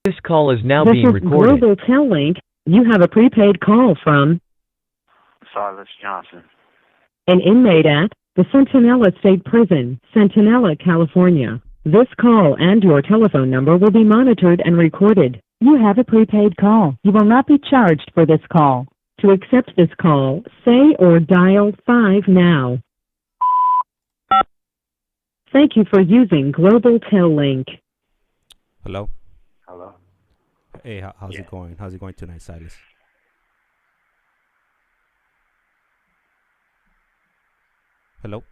This call is now This being is recorded. Global Tel Link. You have a prepaid call from Silas Johnson. an inmate at the Centinela State Prison, Centinela, California. This call and your telephone number will be monitored and recorded. You have a prepaid call. You will not be charged for this call. To accept this call, say or dial 5 now. Thank you for using Global Tel Link. Hello. Hello? Hey, how's Yeah. it going? How's it going tonight, Silas? Hello.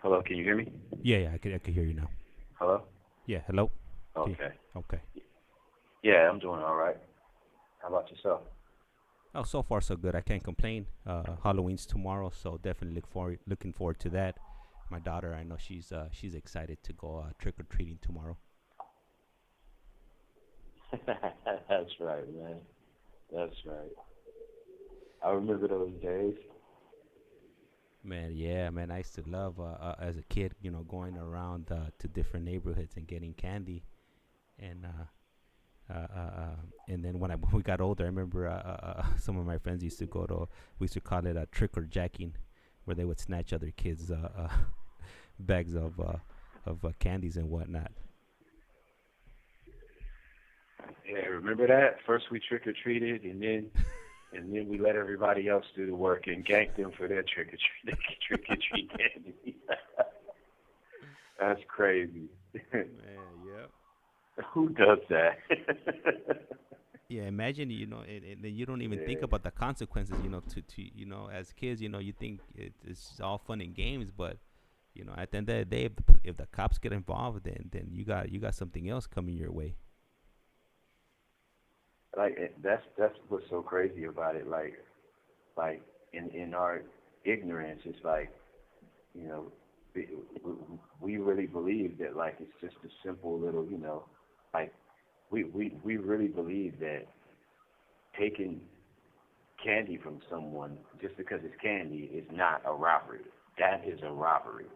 Hello, can you hear me? Yeah, I can hear you now. Hello? Yeah, hello. Okay. Okay. Yeah, I'm doing all right. How about yourself? Oh, so far so good. I can't complain. Halloween's tomorrow, so definitely looking forward to that. My daughter, I know she's excited to go trick or treating tomorrow. That's right, man. That's right. I remember those days. Man, yeah, man. I used to love as a kid, going around to different neighborhoods and getting candy, and and then when we got older, I remember some of my friends used to we used to call it a trick or jacking, where they would snatch other kids' bags of candies and whatnot. Yeah, remember that? First we trick or treated, and then we let everybody else do the work and ganked them for their trick or treat candy. That's crazy. Man, yep. Who does that? Yeah, imagine and then you don't even think about the consequences. As kids, you think it's all fun and games, but at the end of the day, if the cops get involved, then you got something else coming your way. That's what's so crazy about it. Like in our ignorance, it's like, you know, we really believe that, like, it's just a simple little, like we really believe that taking candy from someone just because it's candy is not a robbery. That is a robbery.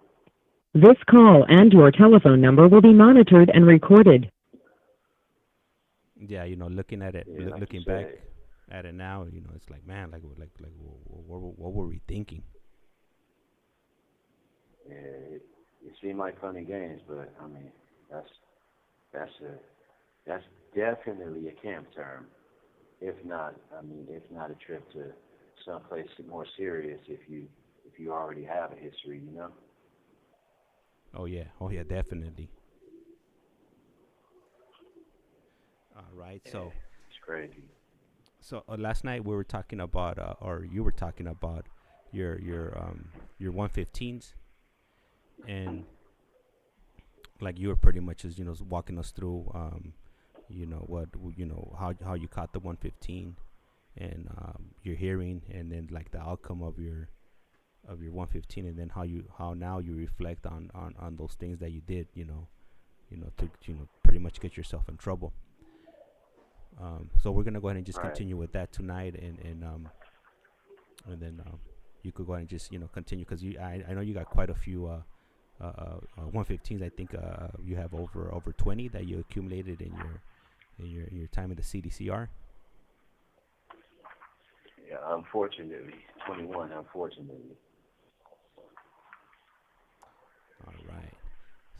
This call and your telephone number will be monitored and recorded. Yeah, looking at it, Yeah, like looking you back said. at it now, it's like, man, what were we thinking? Yeah, it seemed like fun and games, but I mean, that's definitely a camp term. If not a trip to someplace more serious. If you already have a history. Oh yeah, definitely. All right, Yeah, so it's crazy. last night we were talking about, or you were talking about your 115s, and like you were pretty much just walking us through what how you caught the 115, and your hearing, and then like the outcome of your 115, and then how now you reflect on those things that you did, to pretty much get yourself in trouble. So we're gonna go ahead and just Right. continue with that tonight, and then you could go ahead and just continue, because I know you got quite a few 115s. I think you have over 20 that you accumulated in your time in the CDCR. Yeah, unfortunately, 21. Unfortunately. All right.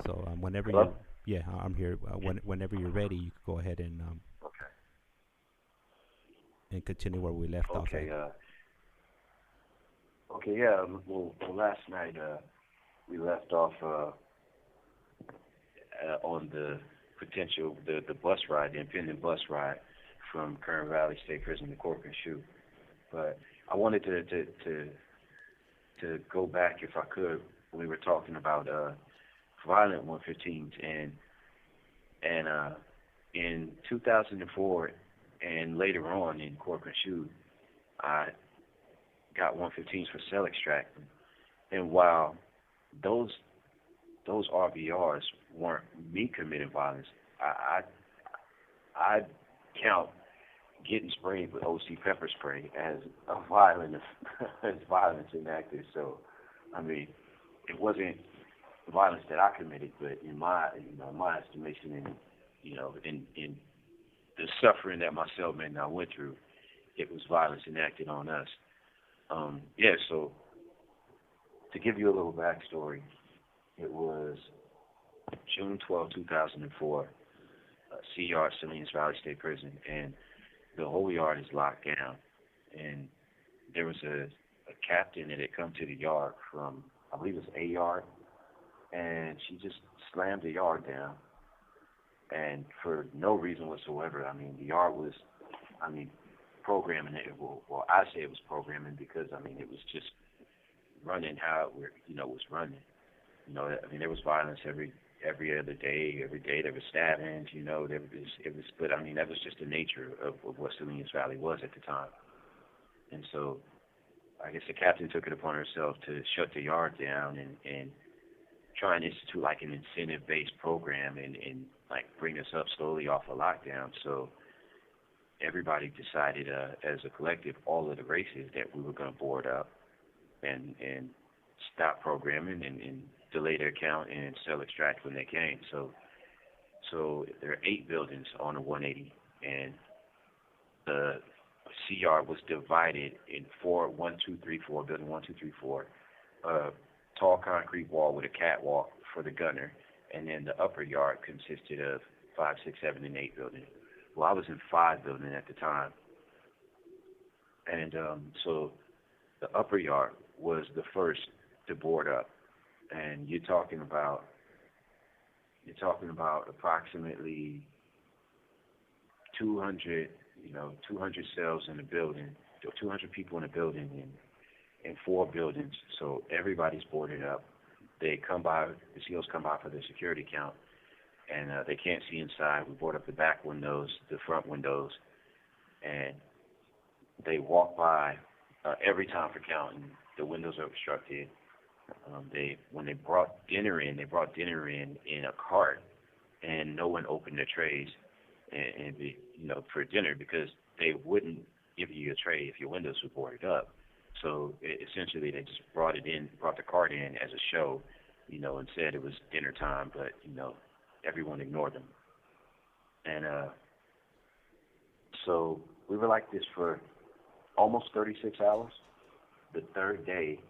So whenever Hello? I'm here. Whenever you're ready, you could go ahead Okay. and continue where we left off Okay. at. Okay. Yeah. Well, last night we left off on the the bus ride, the impending bus ride from Kern Valley State Prison to Corcoran Shu. But I wanted to go back, if I could. We were talking about violent 115s, and in 2004 and later on in Corcoran Shu, I got 115s for cell extracting. And while those RVRs weren't me committing violence, I count getting sprayed with OC pepper spray as a violence enacted. So, I mean, it wasn't violence that I committed, but in my, my estimation, and in the suffering that my cellmate and I went through, it was violence enacted on us. Yeah, so to give you a little backstory, it was June 12, 2004, C-Yard, Salinas Valley State Prison, and the whole yard is locked down. And there was a captain that had come to the yard from, I believe it was A yard, and she just slammed the yard down. And for no reason whatsoever. I mean, the yard was, programming it. Well, I say it was programming because, it was just running how it was running. There was violence every other day. Every day there was stabbings. But that was just the nature of what Salinas Valley was at the time. And so, I guess the captain took it upon herself to shut the yard down and try and institute like an incentive-based program and like bring us up slowly off of lockdown. So everybody decided as a collective, all of the races, that we were going to board up and stop programming and delay their count and sell extract when they came. So there are 8 buildings on the 180, and the C-Yard was divided in 4, 1, 2, 3, 4, building 1, 2, 3, 4, tall concrete wall with a catwalk for the gunner, and then the upper yard consisted of 5, 6, 7, and 8 buildings. Well, I was in 5 building at the time, and so the upper yard was the first to board up, and you're talking about approximately 200 cells in the building, 200 people in a building, in 4 buildings. So everybody's boarded up. The SEALs come by for their security count, and they can't see inside. We board up the back windows, the front windows, and they walk by every time for counting. The windows are obstructed. When they brought dinner in a cart, and no one opened their trays and for dinner, because they wouldn't give you a tray if your windows were boarded up. So essentially, they just brought the cart in as a show, and said it was dinner time, but everyone ignored them. And so we were like this for almost 36 hours. The third day,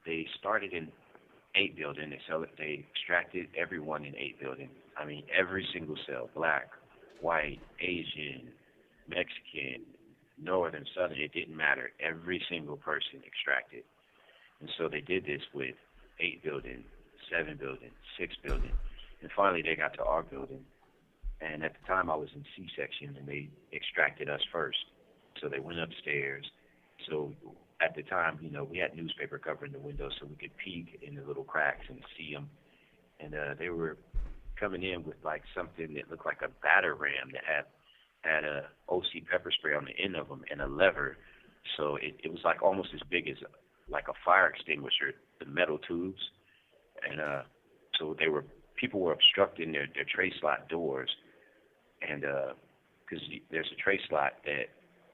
they started in 8 building. They extracted everyone in 8 building. Every single cell, black, white, Asian, Mexican, northern, southern, it didn't matter. Every single person extracted. And so they did this with 8 building, 7 building, 6 building. And finally they got to our building. And at the time I was in C-section, and they extracted us first. So they went upstairs. So at the time, we had newspaper covering the windows so we could peek in the little cracks and see them. And they were coming in with like something that looked like a batter ram that had a OC pepper spray on the end of them and a lever. So it was like almost as big as like a fire extinguisher, the metal tubes. And so people were obstructing their tray slot doors. And because there's a tray slot that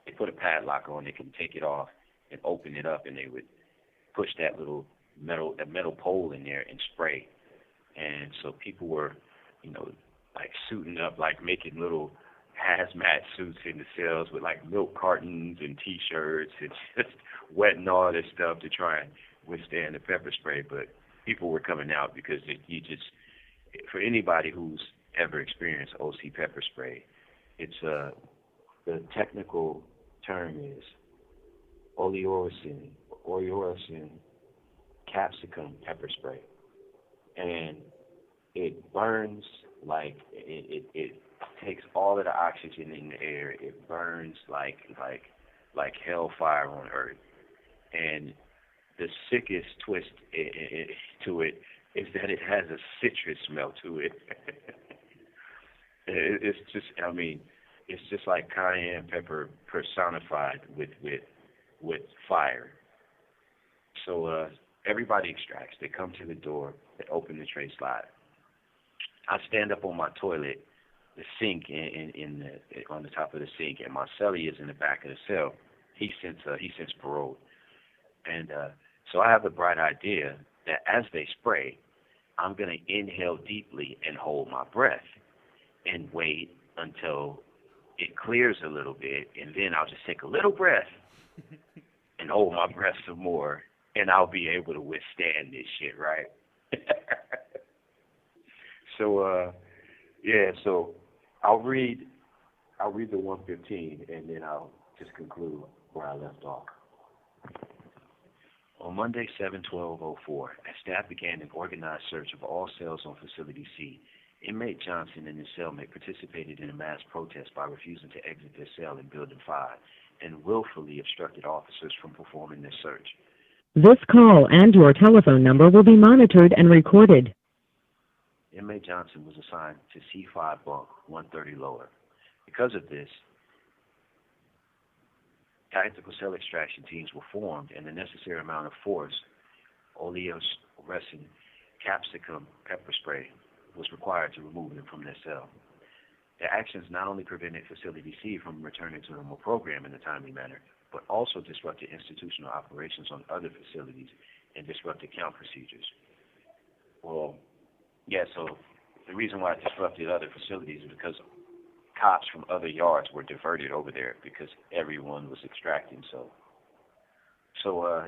they put a padlock on, they can take it off and open it up, and they would push that little metal pole in there and spray. And so people were, like suiting up, like making little hazmat suits in the cells with like milk cartons and T-shirts and just wetting all this stuff to try and withstand the pepper spray. But people were coming out because for anybody who's ever experienced OC pepper spray, it's the technical term is oleoresin capsicum pepper spray, and it burns like it takes all of the oxygen in the air. It burns like hellfire on earth. And the sickest twist to it is that it has a citrus smell to it. It's just like cayenne pepper personified with fire. So everybody extracts. They come to the door. They open the tray slot. I stand up on my toilet, the sink on the top of the sink, and my cellie is in the back of the cell. He since paroled, and so I have the bright idea that as they spray, I'm going to inhale deeply and hold my breath and wait until it clears a little bit, and then I'll just take a little breath and hold my breath some more, and I'll be able to withstand this shit, right? So, so I'll read the 115, and then I'll just conclude where I left off. On Monday, 7/12/04, as staff began an organized search of all cells on Facility C, inmate Johnson and his cellmate participated in a mass protest by refusing to exit their cell in Building 5 and willfully obstructed officers from performing their search. This call and your telephone number will be monitored and recorded. Inmate Johnson was assigned to C5 bunk 130 lower. Because of this, tactical cell extraction teams were formed, and the necessary amount of force, oleoresin capsicum pepper spray, was required to remove them from their cell. Their actions not only prevented Facility C from returning to normal program in a timely manner, but also disrupted institutional operations on other facilities and disrupted count procedures. Well, yeah, so the reason why it disrupted other facilities is because cops from other yards were diverted over there because everyone was extracting. So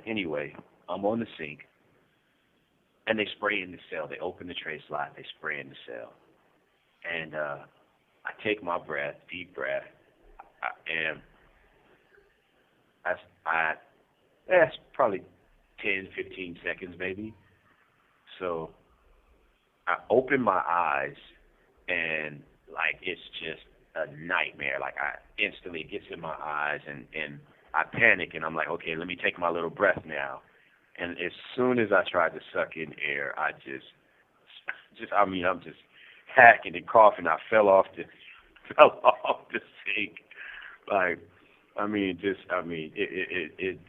anyway, I'm on the sink, and they spray in the cell. They open the tray slot, they spray in the cell. And I take my breath, deep breath, and that's probably 10, 15 seconds maybe. So I open my eyes, and like it's just a nightmare. Like I instantly it gets in my eyes, and I panic, and I'm like, okay, let me take my little breath now. And as soon as I tried to suck in air, I'm just hacking and coughing. I fell off the sink.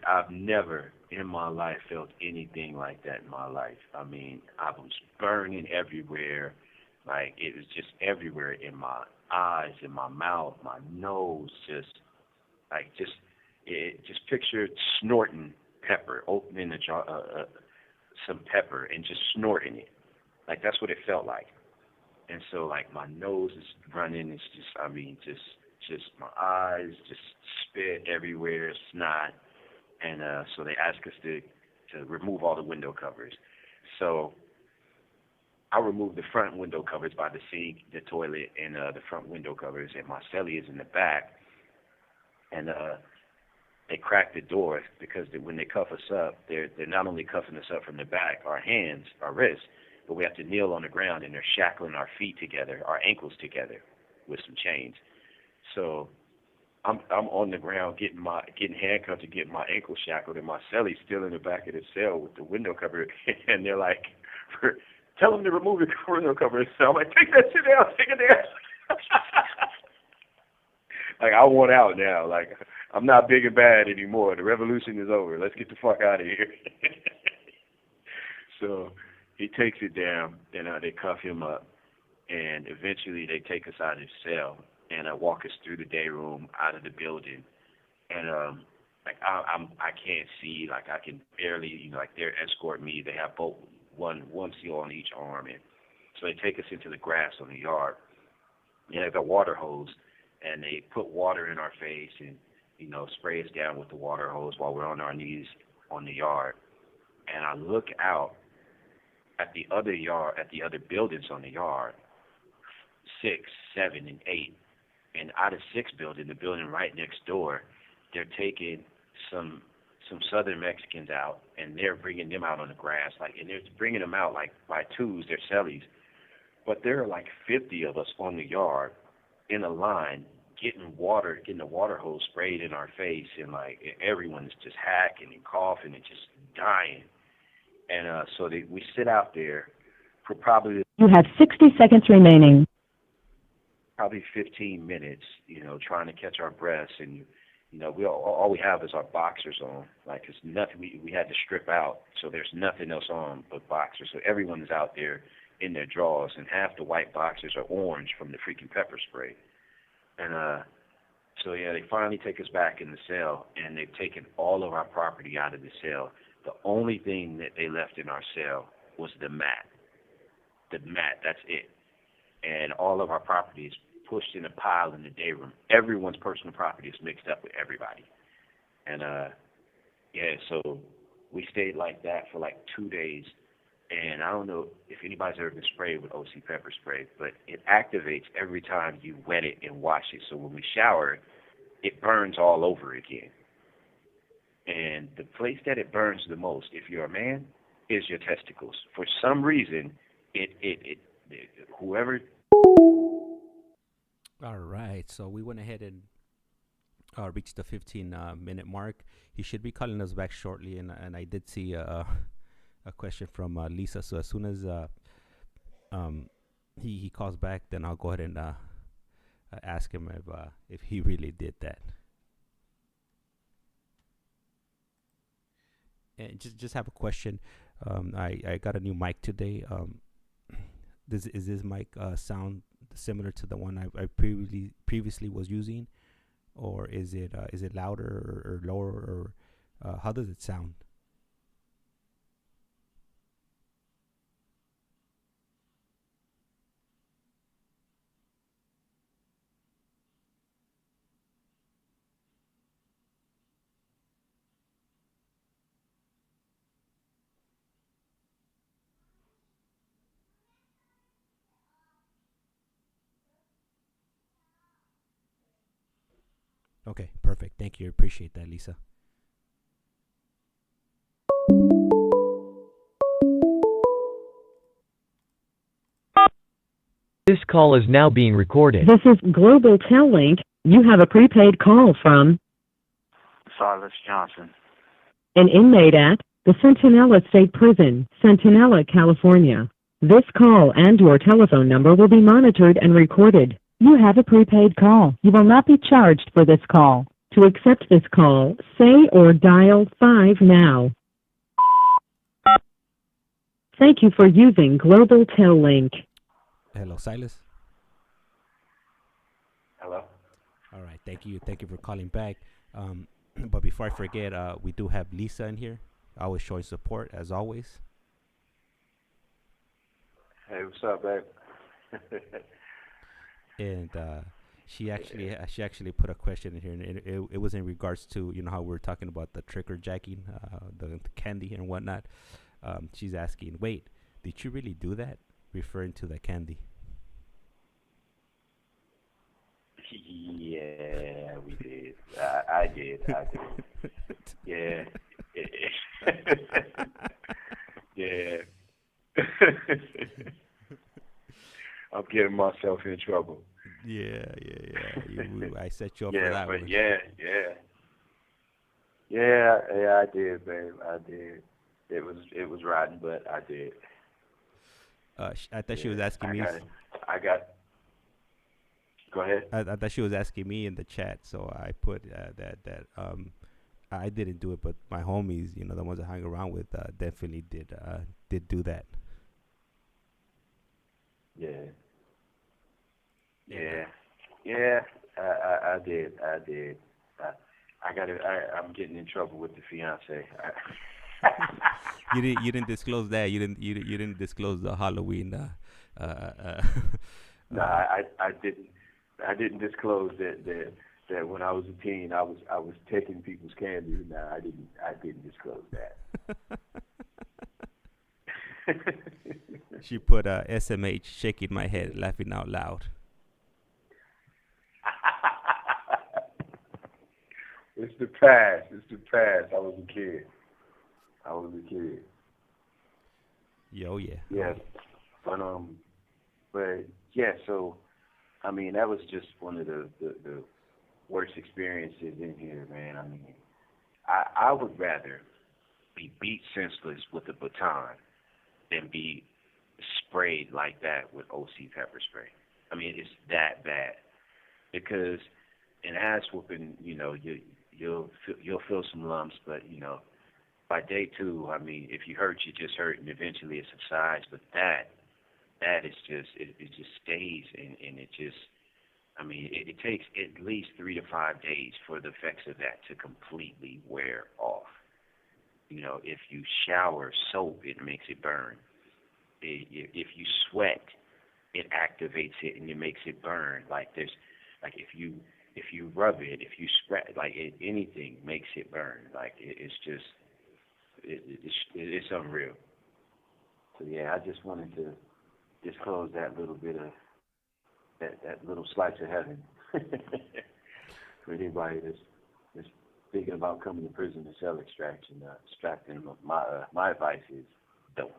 I've never in my life felt anything like that in my life. I mean, I was burning everywhere. Like, it was just everywhere in my eyes, in my mouth, my nose, just picture snorting pepper, opening a jar, some pepper and just snorting it. Like, that's what it felt like. And so, like, my nose is running. It's just my eyes, just spit everywhere, snot. And so they asked us to remove all the window covers. So I removed the front window covers by the sink, the toilet, and the front window covers. And my cellie is in the back. And they cracked the door because when they cuff us up, they're not only cuffing us up from the back, our hands, our wrists, but we have to kneel on the ground, and they're shackling our feet together, our ankles together with some chains. So I'm on the ground getting handcuffed to get my ankle shackled, and my cellie's still in the back of the cell with the window cover, and they're like, tell them to remove the window cover. So I'm like, take that shit down, take it down. Like, I want out now. Like, I'm not big and bad anymore. The revolution is over. Let's get the fuck out of here. So he takes it down, and they cuff him up, and eventually they take us out of the cell and walk us through the day room, out of the building. And I can't see, like I can barely, like they're escorting me. They have both one seal on each arm, and so they take us into the grass on the yard. And they have a water hose, and they put water in our face and spray us down with the water hose while we're on our knees on the yard. And I look out at the other buildings on the yard, 6, 7, and 8. And out of 6 buildings, the building right next door, they're taking some Southern Mexicans out, and they're bringing them out on the grass, and they're bringing them out like by twos, their cellies. But there are like 50 of us on the yard in a line, getting the water hose sprayed in our face, and like everyone's just hacking and coughing and just dying. And so we sit out there for probably You have 60 seconds remaining. Probably 15 minutes, trying to catch our breaths, and all we have is our boxers on. Like, it's nothing. We had to strip out, so there's nothing else on but boxers. So everyone is out there in their drawers, and half the white boxers are orange from the freaking pepper spray. And so they finally take us back in the cell, and they've taken all of our property out of the cell. The only thing that they left in our cell was the mat. the mat. That's it. And all of our property is pushed in a pile in the day room. Everyone's personal property is mixed up with everybody. And yeah, so we stayed like that for like 2 days. And I don't know if anybody's ever been sprayed with OC pepper spray, but it activates every time you wet it and wash it. So when we shower, it burns all over again. And the place that it burns the most, if you're a man, is your testicles. For some reason, whoever. All right, so we went ahead and reached the 15-minute mark. He should be calling us back shortly, and I did see a question from Lisa. So as soon as he calls back, then I'll go ahead and ask him if he really did that. And just have a question. I got a new mic today. Is this mic sound similar to the one I previously was using, or is it louder or lower, or how does it sound? Okay, perfect. Thank you. I appreciate that, Lisa. This call is now being recorded. This is Global Tel Link. You have a prepaid call from Silas Johnson. an inmate at the Centinela State Prison, Centinela, California. This call and your telephone number will be monitored and recorded. You have a prepaid call. You will not be charged for this call. To accept this call, say or dial 5 now. Thank you for using Global Tel Link. Hello, Silas. Hello. All right, thank you for calling back. But before I forget, we do have Lisa in here, always showing support as always. Hey, what's up, babe? And she actually put a question in here, and it was in regards to how we were talking about the trigger jacking, the candy and whatnot. She's asking, wait, did you really do that? Referring to the candy. Yeah, we did. I did. Yeah. Yeah. I'm getting myself in trouble. Yeah. I set you up for that one. Yeah, I did, babe. I did. It was rotten, but I did. I thought she was asking me. Go ahead. I thought she was asking me in the chat, so I put that I didn't do it, but my homies, the ones I hung around with, definitely did do that. Yeah. I did. I'm getting in trouble with the fiance. You didn't disclose that. You didn't disclose the Halloween. No, I didn't. I didn't disclose that when I was a teen, I was taking people's candy. No, I didn't disclose that. She put SMH, shaking my head, laughing out loud. It's the past. I was a kid. Yo, yeah. Yeah. But yeah, so I mean, that was just one of the worst experiences in here, man. I mean, I would rather be beat senseless with a baton than be sprayed like that with OC pepper spray. I mean, it's that bad. Because an ass whooping, you'll feel some lumps, but by day 2, I mean, if you hurt, you just hurt, and eventually it subsides. But that is just it just stays, and it just, I mean, it takes at least 3 to 5 days for the effects of that to completely wear off. If you shower soap, it makes it burn. if you sweat, it activates it and it makes it burn. Like there's, like if you rub it, if you scratch, like anything makes it burn. Like it's just it's unreal. So yeah, I just wanted to disclose that little bit of that little slice of heaven for anybody that's thinking about coming to prison to sell extracting. My advice is don't.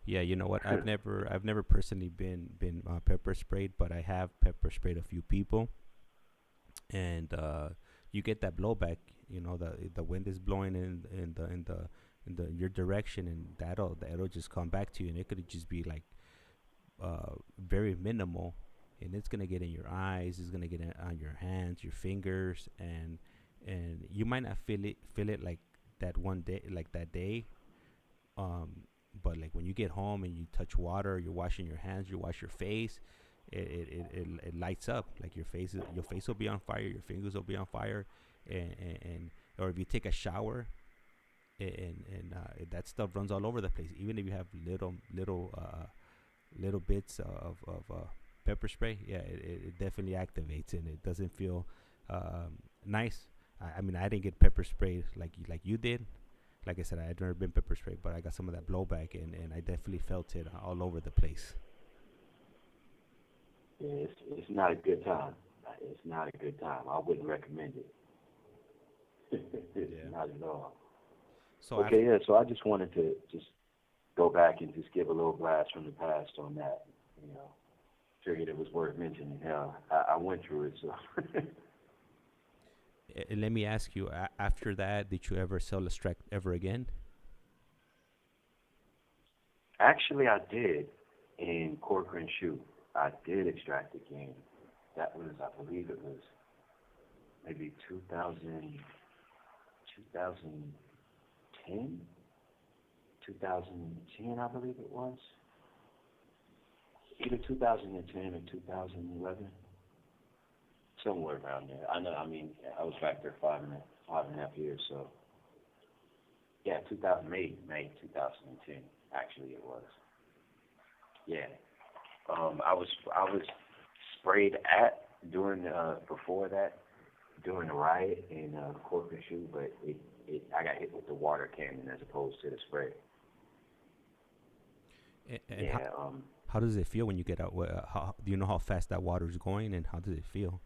Yeah, you know what? I've never personally been pepper sprayed, but I have pepper sprayed a few people, and you get that blowback. You know, the wind is blowing in your direction, and that'll just come back to you, and it could just be like very minimal, and it's gonna get in your eyes, it's gonna get on your hands, your fingers, and you might not feel it like that one day, like that day, but like when you get home and you touch water, you're washing your hands, you wash your face, it lights up. Like your face will be on fire, your fingers will be on fire, and or if you take a shower, and that stuff runs all over the place. Even if you have little bits of pepper spray, yeah, it definitely activates, and it doesn't feel nice. I mean, I didn't get pepper sprayed like you did. Like I said, I had never been pepper sprayed, but I got some of that blowback, and I definitely felt it all over the place. Yeah, it's not a good time. It's not a good time. I wouldn't recommend it. Yeah. Not at all. So Okay, yeah. So I just wanted to just go back and just give a little blast from the past on that. You know, figured it was worth mentioning. Hell, I went through it, so. let me ask you, after that, did you ever sell a track ever again? Actually, I did in Corcoran Shoe. I did extract again. That was, I believe it was maybe 2010, 2010, I believe it was. Either 2010 or 2011, somewhere around there. I know. I mean, I was back there five and a half years. So, yeah, 2000 May 2010. Actually, it was. Yeah. I was sprayed at during before that during the riot in Corcoran Shoe, but I got hit with the water cannon as opposed to the spray. And Yeah. how does it feel when you get out? How do you know how fast that water is going, and how does it feel?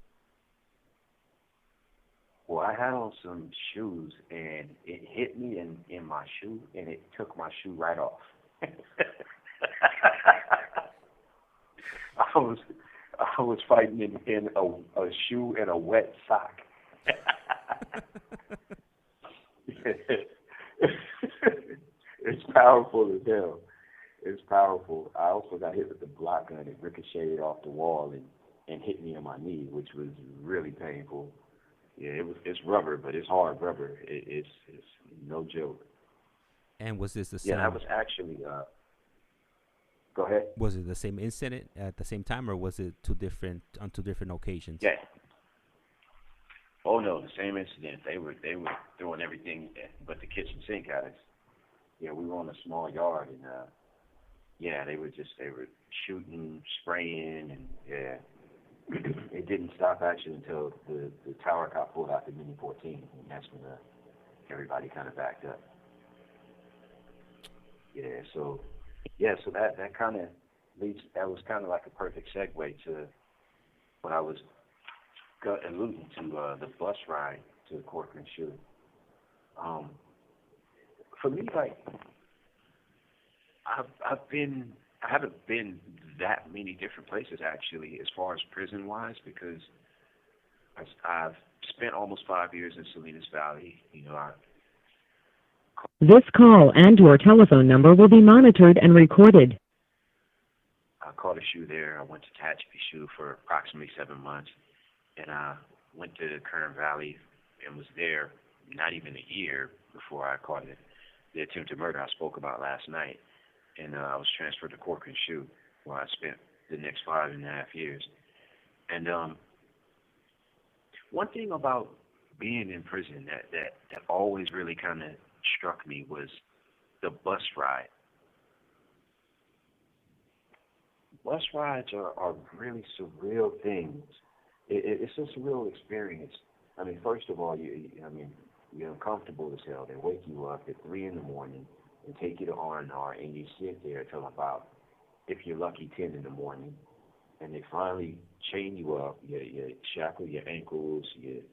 Well, I had on some shoes, and it hit me in my shoe, and it took my shoe right off. I was fighting in a shoe and a wet sock. It's powerful as hell. It's powerful. I also got hit with the block gun. It ricocheted off the wall and hit me on my knee, which was really painful. Yeah, it's rubber, but it's hard rubber. It's no joke. And was this the same? Yeah, I was actually. Go ahead. Was it the same incident at the same time, or was it on two different occasions? Yeah. Oh no, the same incident. They were throwing everything but the kitchen sink at us. Yeah, we were on a small yard, and yeah, they were shooting, spraying, and yeah, it didn't stop actually until the tower got pulled out the Mini 14, and that's when everybody kind of backed up. Yeah, so that kind of leads. That was kind of like a perfect segue to what I was alluding to, the bus ride to Corcoran Shoe. For me, like I haven't been that many different places actually, as far as prison wise, because I've spent almost 5 years in Salinas Valley. You know, This call and your telephone number will be monitored and recorded. I caught a shoe there. I went to Tehachapi Shoe for approximately 7 months, and I went to Kern Valley and was there not even a year before I caught the attempted murder I spoke about last night. And I was transferred to Corcoran Shoe, where I spent the next 5.5 years. And one thing about being in prison that always really kind of struck me was the bus ride. bus rides are really surreal things. It's a surreal experience. I mean, first of all, you're uncomfortable as hell. They wake you up at 3 in the morning and take you to R&R, and you sit there till about, if you're lucky, 10 in the morning, and they finally chain you up. You shackle your ankles, you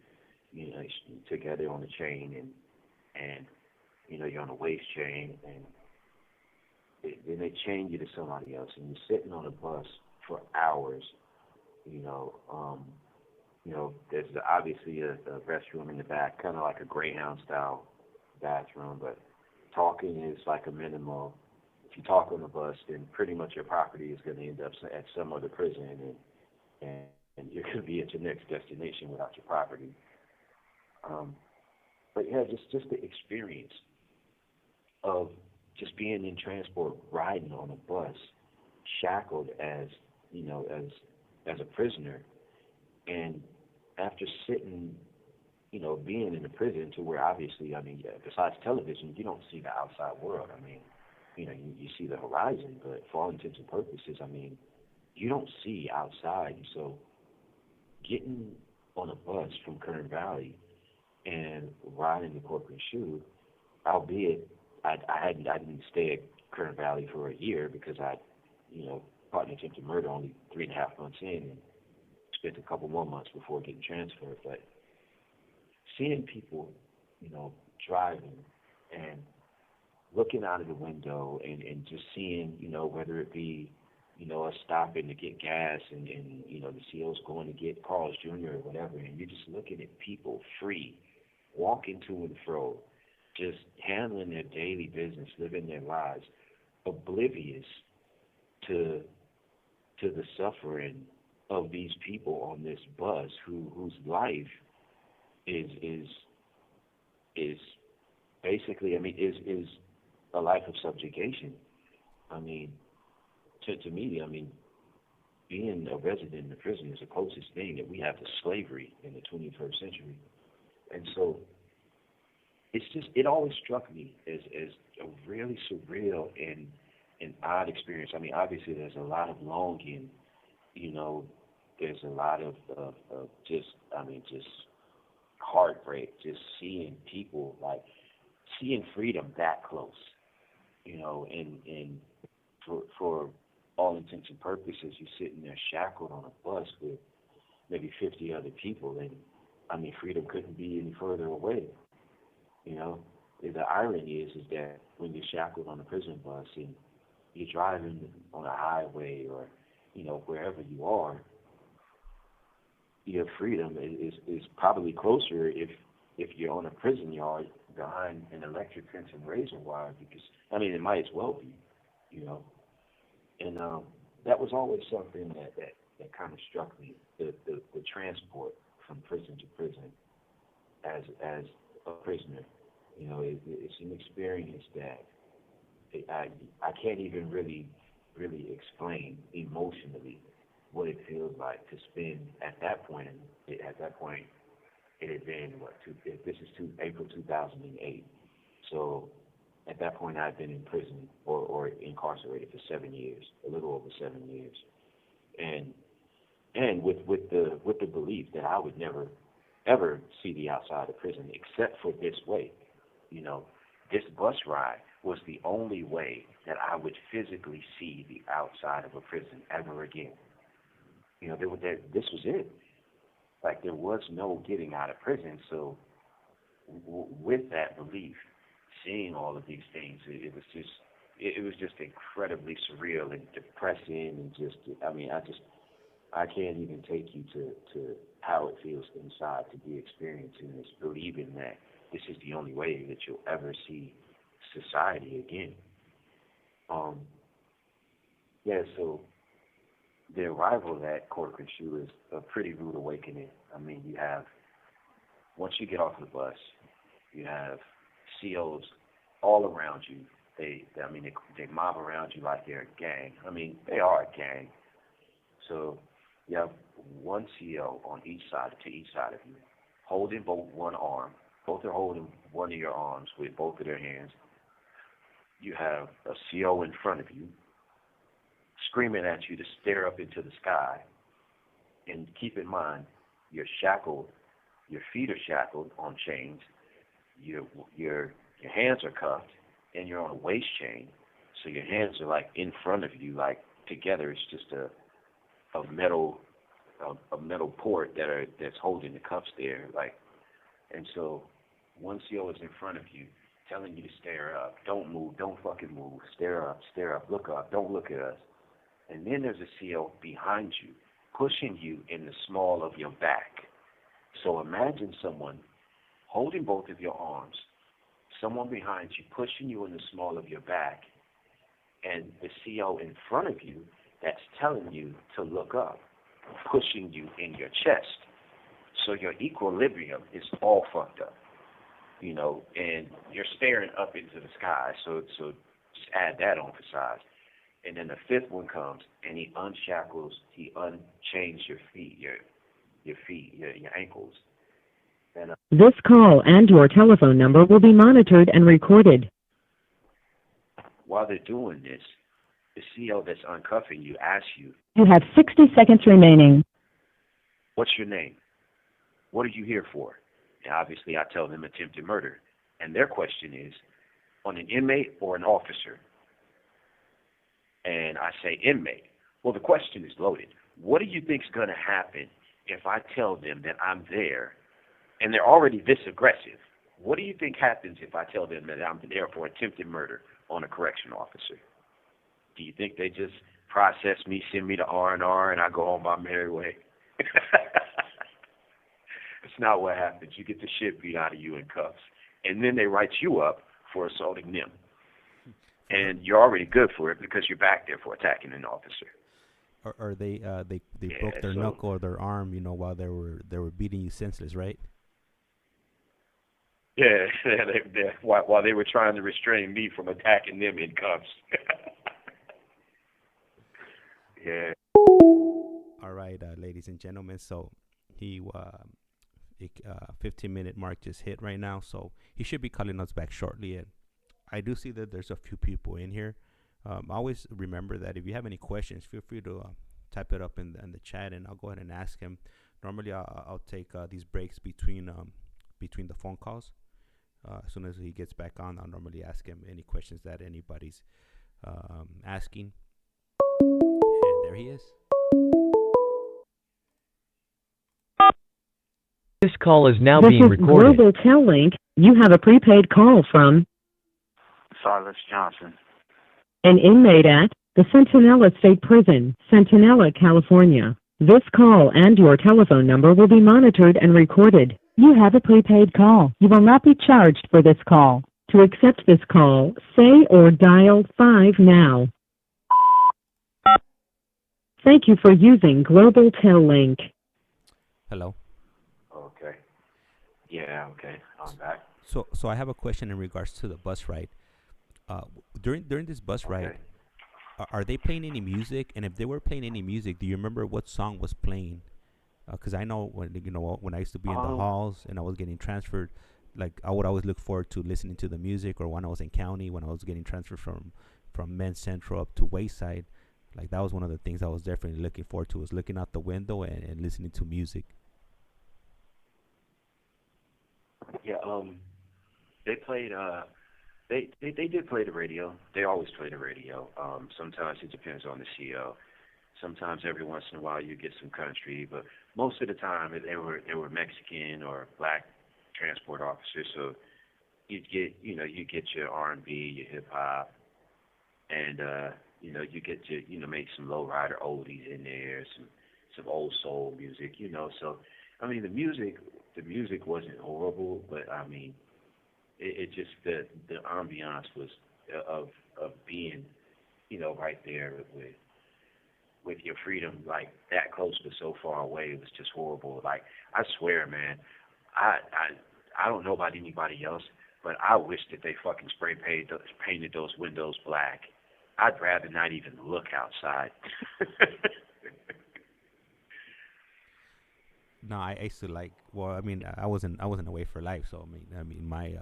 together on the chain, and you're on a waist chain, and then they chain you to somebody else, and you're sitting on a bus for hours. You know, there's obviously a restroom in the back, kind of like a Greyhound style bathroom, but talking is like a minimal. If you talk on the bus, then pretty much your property is going to end up at some other prison, and you're going to be at your next destination without your property. But yeah, just the experience of just being in transport, riding on a bus, shackled as a prisoner, and after sitting, being in the prison to where obviously, besides television, you don't see the outside world. You see the horizon, but for all intents and purposes, you don't see outside. So getting on a bus from Kern Valley and riding the corporate shoe, albeit I didn't stay at Kern Valley for a year because I, caught an attempted murder only 3.5 months in, and spent a couple more months before getting transferred. But seeing people, driving and looking out of the window and just seeing, whether it be, us stopping to get gas and the CO's going to get Carl's Jr. or whatever, and you're just looking at people free, walking to and fro, just handling their daily business, living their lives, oblivious to the suffering of these people on this bus whose life is basically, is a life of subjugation. To me, being a resident in the prison is the closest thing that we have to slavery in the 21st century. And so it always struck me as a really surreal and an odd experience. Obviously there's a lot of longing, there's a lot of just heartbreak, just seeing people, like seeing freedom that close, and for all intents and purposes, you're sitting there shackled on a bus with maybe 50 other people, and freedom couldn't be any further away. The irony is that when you're shackled on a prison bus and you're driving on a highway or wherever you are, your freedom is probably closer if you're on a prison yard behind an electric fence and razor wire, because it might as well be, and that was always something that kind of struck me, the transport from prison to prison as a prisoner. It's an experience that I can't even really explain emotionally what it feels like to spend at that point. At that point, it had been this is April 2008. So at that point, I had been in prison or incarcerated for 7 years, a little over 7 years, and with the belief that I would never ever see the outside of prison except for this way. This bus ride was the only way that I would physically see the outside of a prison ever again. This was it. Like, there was no getting out of prison. So with that belief, seeing all of these things, it was just incredibly surreal and depressing, and just I can't even take you to how it feels inside to be experiencing this, believing that this is the only way that you'll ever see society again. So the arrival at Corcoran Shoe is a pretty rude awakening. You have, once you get off the bus, you have COs all around you. They mob around you like they're a gang. They are a gang. So you have one CO on each side of you, holding one arm. Both are holding one of your arms with both of their hands. You have a CO in front of you, screaming at you to stare up into the sky. And keep in mind, you're shackled, your feet are shackled on chains, your your hands are cuffed, and you're on a waist chain. So your hands are like in front of you, like together. It's just a metal a metal port that's holding the cuffs there, like. And so one CO is in front of you, telling you to stare up, don't move, don't fucking move, stare up, look up, don't look at us. And then there's a CO behind you, pushing you in the small of your back. So imagine someone holding both of your arms, someone behind you pushing you in the small of your back, and the CO in front of you that's telling you to look up, pushing you in your chest. So your equilibrium is all fucked up, and you're staring up into the sky. So just add that on for size. And then the fifth one comes, and he unchains your feet, your ankles. And This call and your telephone number will be monitored and recorded. while they're doing this, the CO that's uncuffing you asks you, You have 60 seconds remaining. "What's your name? What are you here for?" And obviously, I tell them attempted murder. And their question is, on an inmate or an officer? And I say inmate. Well, the question is loaded. What do you think's going to happen if I tell them that I'm there and they're already this aggressive? What do you think happens if I tell them that I'm there for attempted murder on a correction officer? Do you think they just process me, send me to R&R, and I go on my merry way? It's not what happens. You get the shit beat out of you in cuffs, and then they write you up for assaulting them. And you're already good for it because you're back there for attacking an officer. Or they broke their knuckle or their arm, while they were beating you senseless, right? Yeah, while they were trying to restrain me from attacking them in cuffs. Yeah. All right, ladies and gentlemen. So he 15-minute mark just hit right now, so he should be calling us back shortly. And I do see that there's a few people in here. Always remember that if you have any questions, feel free to type it up in the chat, and I'll go ahead and ask him. Normally, I'll take these breaks between the phone calls. As soon as he gets back on, I'll normally ask him any questions that anybody's asking. And there he is. This call is now This being is recorded. Global Tel Link. You have a prepaid call from Silas Johnson. an inmate at the Centinela State Prison, Centinela, California. This call and your telephone number will be monitored and recorded. You have a prepaid call. You will not be charged for this call. To accept this call, say or dial 5 now. Thank you for using Global Tel Link. Hello. Okay. Yeah, okay. I'm back. So I have a question in regards to the bus ride. During this bus ride, are they playing any music? And if they were playing any music, do you remember what song was playing? Because I know when I used to be in the halls and I was getting transferred, like I would always look forward to listening to the music. Or when I was in county, when I was getting transferred from Men's Central up to Wayside, like that was one of the things I was definitely looking forward to, was looking out the window and listening to music. Yeah, they played they did play the radio. They always play the radio. Sometimes it depends on the CO. Sometimes every once in a while you get some country, but most of the time they were Mexican or black transport officers. So you get your R&B, your hip hop, and you get to maybe some lowrider oldies in there, some old soul music, So I mean the music wasn't horrible, but I mean it just the ambiance was of being right there with your freedom, like that close but so far away. It was just horrible. Like I swear, man, I don't know about anybody else, but I wish that they fucking painted those windows black. I'd rather not even look outside. No, I used to like. Well, I mean, I wasn't away for life, so I mean, my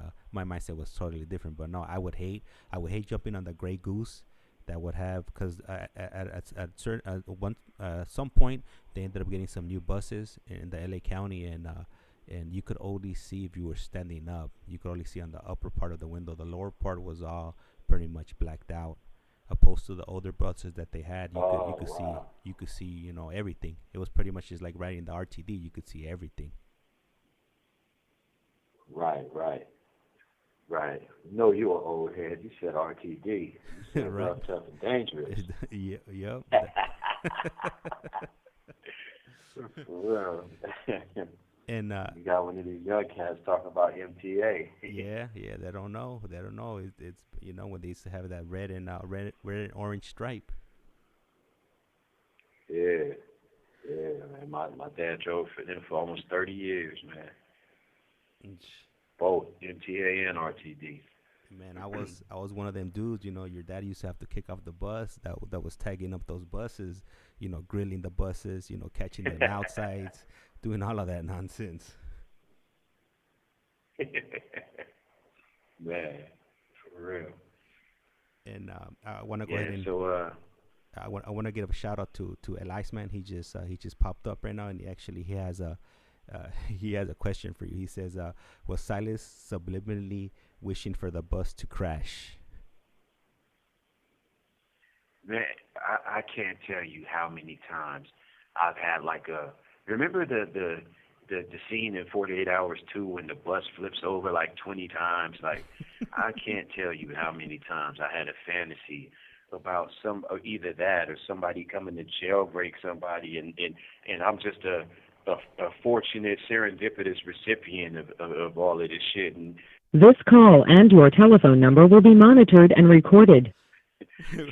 mindset was totally different. But no, I would hate jumping on the Grey Goose that would have, because at one some point they ended up getting some new buses in the LA County, and you could only see if you were standing up. You could only see on the upper part of the window. The lower part was all pretty much blacked out. Opposed to the older buses that they had, Oh, wow. you could see everything. It was pretty much just like riding the RTD. You could see everything. Right, right, right. No, you an old head. You said RTD. You said Right. rough, tough, and dangerous. Yeah, yep. For real. And You got one of these young cats talking about MTA. yeah, they don't know. They don't know. It's when they used to have that red and orange stripe. Yeah, yeah, man. My dad drove for them for almost 30 years, man. Mm, Both MTA and RTD. Man, I was one of them dudes. Your dad used to have to kick off the bus that was tagging up those buses. Grilling the buses. Catching them outsides, doing all of that nonsense. Man, for real. And I want to go ahead Yeah, and so I want to give a shout out to Elias, man. He just popped up right now, and he has a he has a question for you. He says, "Was Silas subliminally wishing for the bus to crash?" man, I can't tell you how many times I've had like a. Remember the scene in 48 Hours too when the bus flips over like 20 times. Like I can't tell you how many times I had a fantasy about some or either that or somebody coming to jailbreak somebody and I'm just a fortunate serendipitous recipient of all of this shit This call and your telephone number will be monitored and recorded.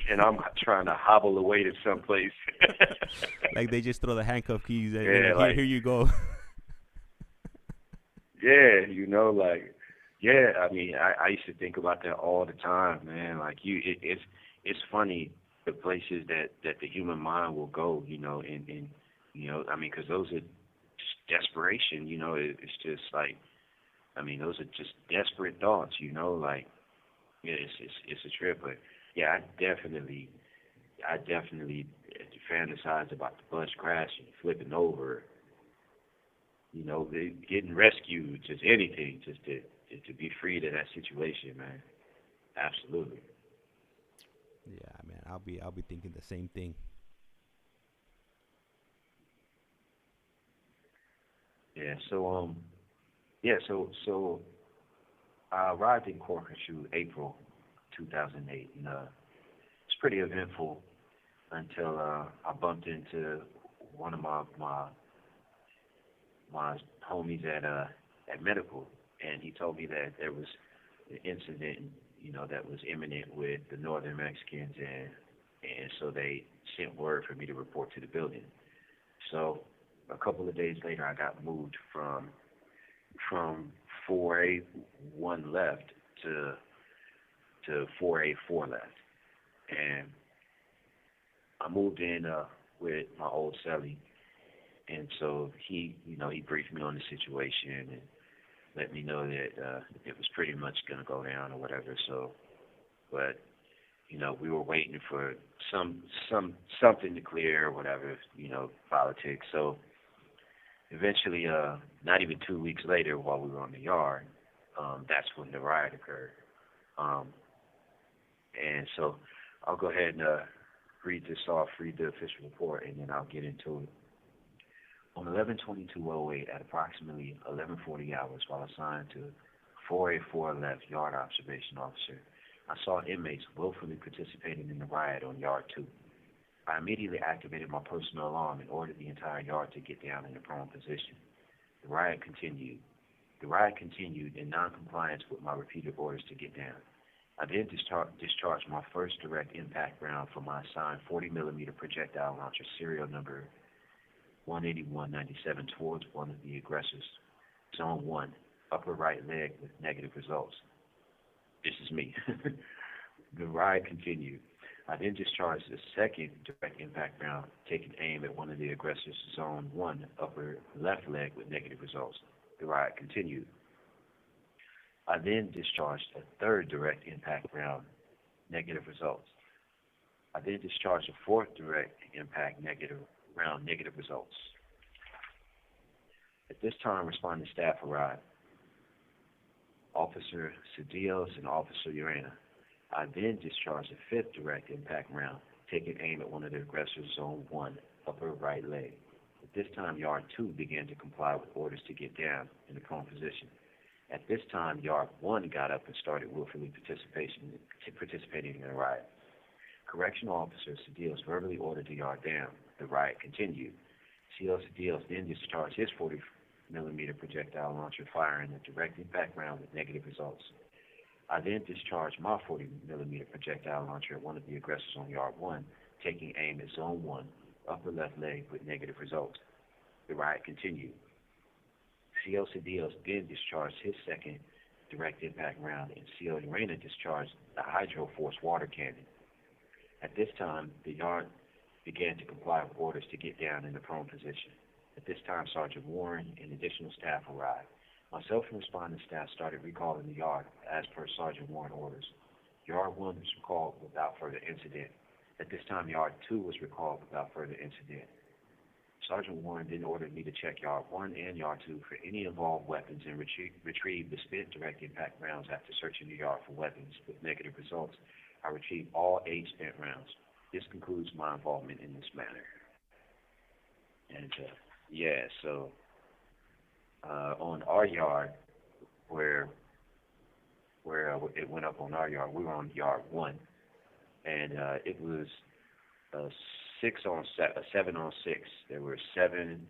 and I'm trying to hobble away to someplace. Like they just throw the handcuff keys and Yeah, here you go. yeah, like, yeah. I mean, I used to think about that all the time, man. Like, it's funny the places that the human mind will go, and I mean, because those are just desperation, it's just like, I mean, those are just desperate thoughts, like, yeah, it's a trip, but yeah, I definitely fantasize about the bus crashing, flipping over, getting rescued, just anything, just to be freed of that situation, man. Absolutely. Yeah, man, I'll be thinking the same thing. Yeah. So I arrived in Corcoran April 2008, and it's pretty eventful until I bumped into one of my homies at medical, and he told me that there was an incident, that was imminent with the Northern Mexicans, and so they sent word for me to report to the building. So a couple of days later, I got moved from 4A1 left to 4A4 left, and I moved in with my old cellie, and so he briefed me on the situation and let me know that it was pretty much going to go down or whatever. So, but we were waiting for something to clear or whatever, politics. So eventually, not even 2 weeks later, while we were on the yard, that's when the riot occurred. Um, and so I'll go ahead and read the official report, and then I'll get into it. On 11/22/08 at approximately 11:40 hours, while assigned to 4A4 left yard observation officer, I saw inmates willfully participating in the riot on yard 2. I immediately activated my personal alarm and ordered the entire yard to get down in a prone position. The riot continued. The riot continued in non-compliance with my repeated orders to get down. I then discharged my first direct impact round from my assigned 40 millimeter projectile launcher serial number 18197 towards one of the aggressors. Zone 1, upper right leg with negative results. This is me. The riot continued. I then discharged a second direct impact round, taking aim at one of the aggressors, zone 1, upper left leg with negative results. The riot continued. I then discharged a third direct impact round, negative results. I then discharged a fourth direct impact negative round negative results. At this time, responding staff arrived. Officer Cedillos and Officer Urena. I then discharged a fifth direct impact round, taking aim at one of the aggressors' zone 1, upper right leg. At this time, Yard 2 began to comply with orders to get down in the prone position. At this time, Yard 1 got up and started willfully participating in the riot. Correctional Officer Cedillos verbally ordered the Yard down. The riot continued. CO Cedillos then discharged his 40-millimeter projectile launcher, firing a direct impact round with negative results. I then discharged my 40-millimeter projectile launcher at one of the aggressors on Yard 1, taking aim at Zone 1, upper left leg, with negative results. The riot continued. CO Cedillos then discharged his second direct impact round, and CO Urena discharged the Hydro Force water cannon. At this time, the Yard began to comply with orders to get down in the prone position. At this time, Sergeant Warren and additional staff arrived. Myself and responding staff started recalling the Yard as per Sergeant Warren orders. Yard 1 was recalled without further incident. At this time, Yard 2 was recalled without further incident. Sergeant Warren then ordered me to check Yard 1 and Yard 2 for any involved weapons and retrieve the spent direct impact rounds. After searching the Yard for weapons with negative results, I retrieved all 8 spent rounds. This concludes my involvement in this matter. And so on our yard, where it went up on our yard, we were on Yard 1, and it was a 7-on-6. There were seven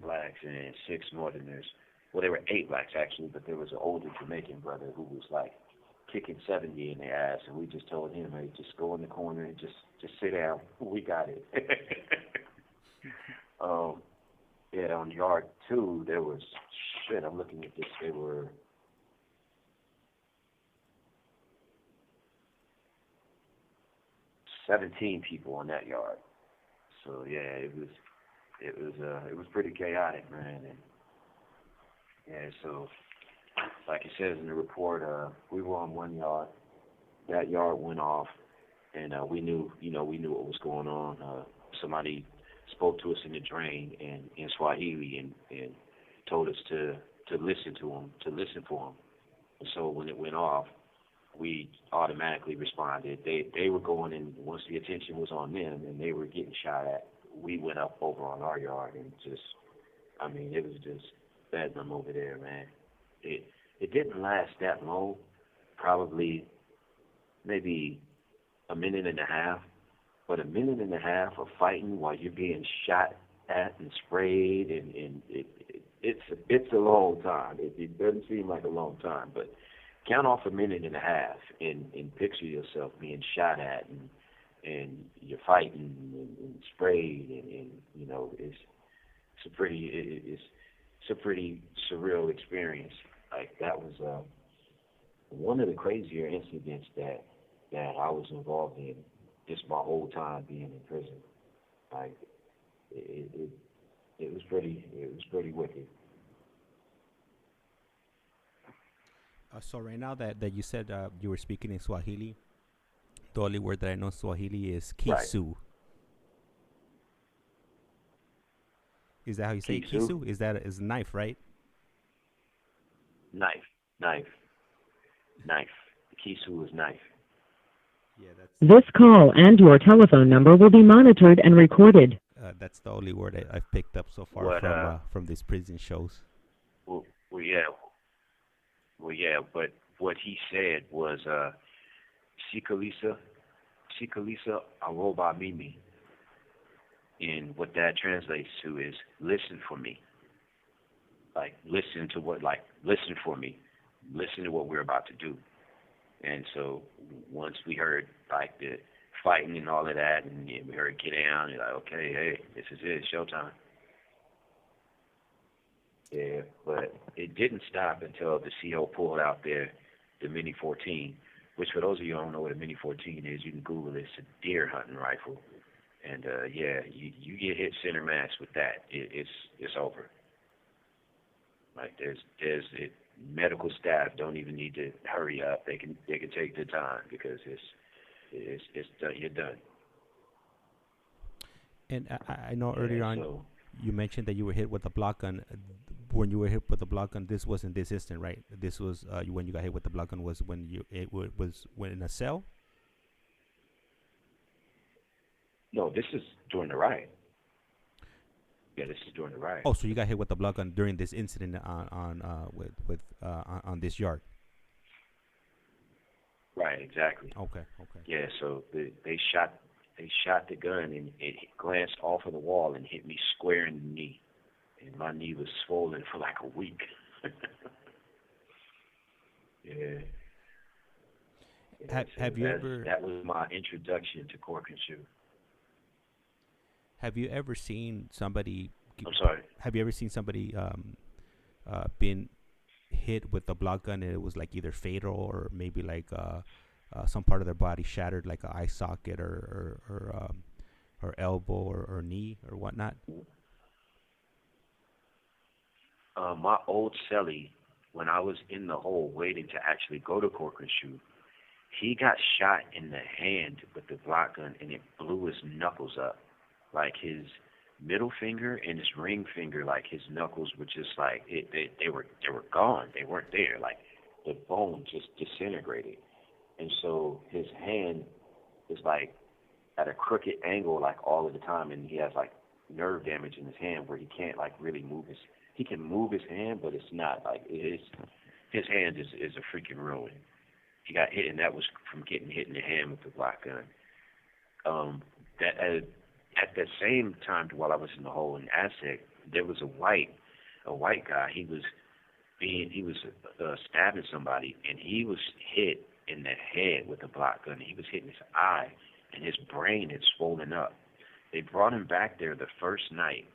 blacks and 6 Northerners. Well, there were 8 blacks actually, but there was an older Jamaican brother who was like kicking 70 in their ass, and we just told him, hey, just go in the corner and just sit down. We got it. On Yard 2, there was, I'm looking at this, there were 17 people on that yard. So yeah, it was pretty chaotic, man. And so like it says in the report, we were on one yard. That yard went off, and we knew what was going on. Somebody spoke to us in the drain and in Swahili and told us to listen for him. And so when it went off, we automatically responded. They were going in once the attention was on them and they were getting shot at. We went up over on our yard and it was just bedlam over there, man. It didn't last that long, probably maybe a minute and a half. But a minute and a half of fighting while you're being shot at and sprayed, and it's a long time. It doesn't seem like a long time, but count off a minute and a half and picture yourself being shot at and you're fighting and sprayed and it's a pretty surreal experience. Like that was one of the crazier incidents that I was involved in. Just my whole time being in prison, like it was pretty wicked. So right now that you said you were speaking in Swahili, the only word that I know in Swahili is kisu. Right. Is that how you say kisu? Is knife, right? Knife. Kisu is knife. Yeah, This call and your telephone number will be monitored and recorded. That's the only word I've picked up so far from these prison shows. Well, but what he said was Sikalisa Aroba Mimi. And what that translates to is listen for me. Like listen for me. Listen to what we're about to do. And so once we heard like the fighting and all of that, and we heard get down, you're like, okay, hey, this is it, showtime. Yeah, but it didn't stop until the CO pulled out the Mini 14, which for those of you who don't know what a Mini 14 is, you can Google it. It's a deer hunting rifle. And you get hit center mass with that, it's over. Like there's medical staff don't even need to hurry up. They can take their time because It's done. You're done. And I know Yeah. earlier on So you mentioned that you were hit with a block gun. When you were hit with a block gun, this wasn't this instant, right? This was when you got hit with the block gun was when was when in a cell. no, this is during the riot. Yeah, this is during the riot. Oh, so you got hit with the block gun during this incident with on this yard. Right. Exactly. Okay, okay. Yeah. So they shot the gun and it glanced off of the wall and hit me square in the knee, and my knee was swollen for like a week. Yeah. Yeah, so Have you ever that was my introduction to cork and shoe. have you ever seen somebody? I'm sorry. Have you ever seen somebody been hit with a block gun and it was like either fatal or maybe like some part of their body shattered, like an eye socket or elbow or knee or whatnot? My old cellie, when I was in the hole waiting to actually go to cork and shoe, he got shot in the hand with the block gun and it blew his knuckles up. Like his middle finger and his ring finger, like his knuckles were just like they were gone. They weren't there. Like the bone just disintegrated. And so his hand is like at a crooked angle like all of the time, and he has like nerve damage in his hand where he can't like really move he can move his hand, but it's not like his hand is a freaking ruin. He got hit, and that was from getting hit in the hand with the block gun. That at the same time, while I was in the hole in Aztec, there was a white guy. He was stabbing somebody, and he was hit in the head with a block gun. He was hitting his eye, and his brain had swollen up. They brought him back there the first night.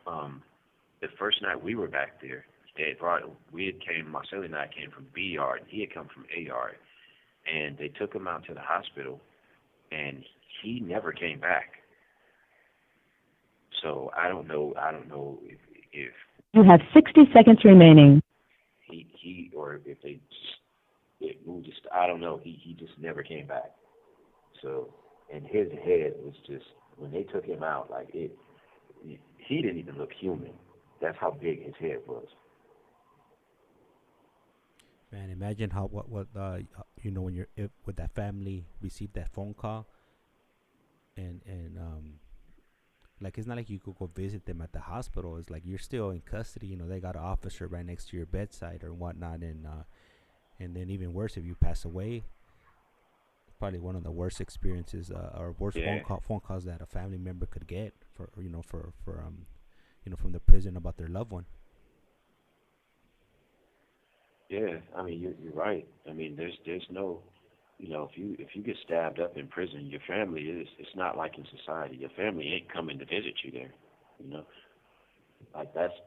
The first night we were back there, Marcelo and I came from B yard, and he had come from A yard, and they took him out to the hospital, and he never came back. So I don't know if You have 60 seconds remaining. he or if it moved. I don't know. He just never came back. So, and his head was just, when they took him out, like he didn't even look human. That's how big his head was. Man, imagine how what when with that family received that phone call, and like it's not like you could go visit them at the hospital. It's like you're still in custody. They got an officer right next to your bedside or whatnot, and then even worse, if you pass away, probably one of the worst experiences or worst phone calls that a family member could get from the prison about their loved one. Yeah, I mean you're right. I mean there's no, if you get stabbed up in prison, your family it's not like in society. Your family ain't coming to visit you there. Like that's.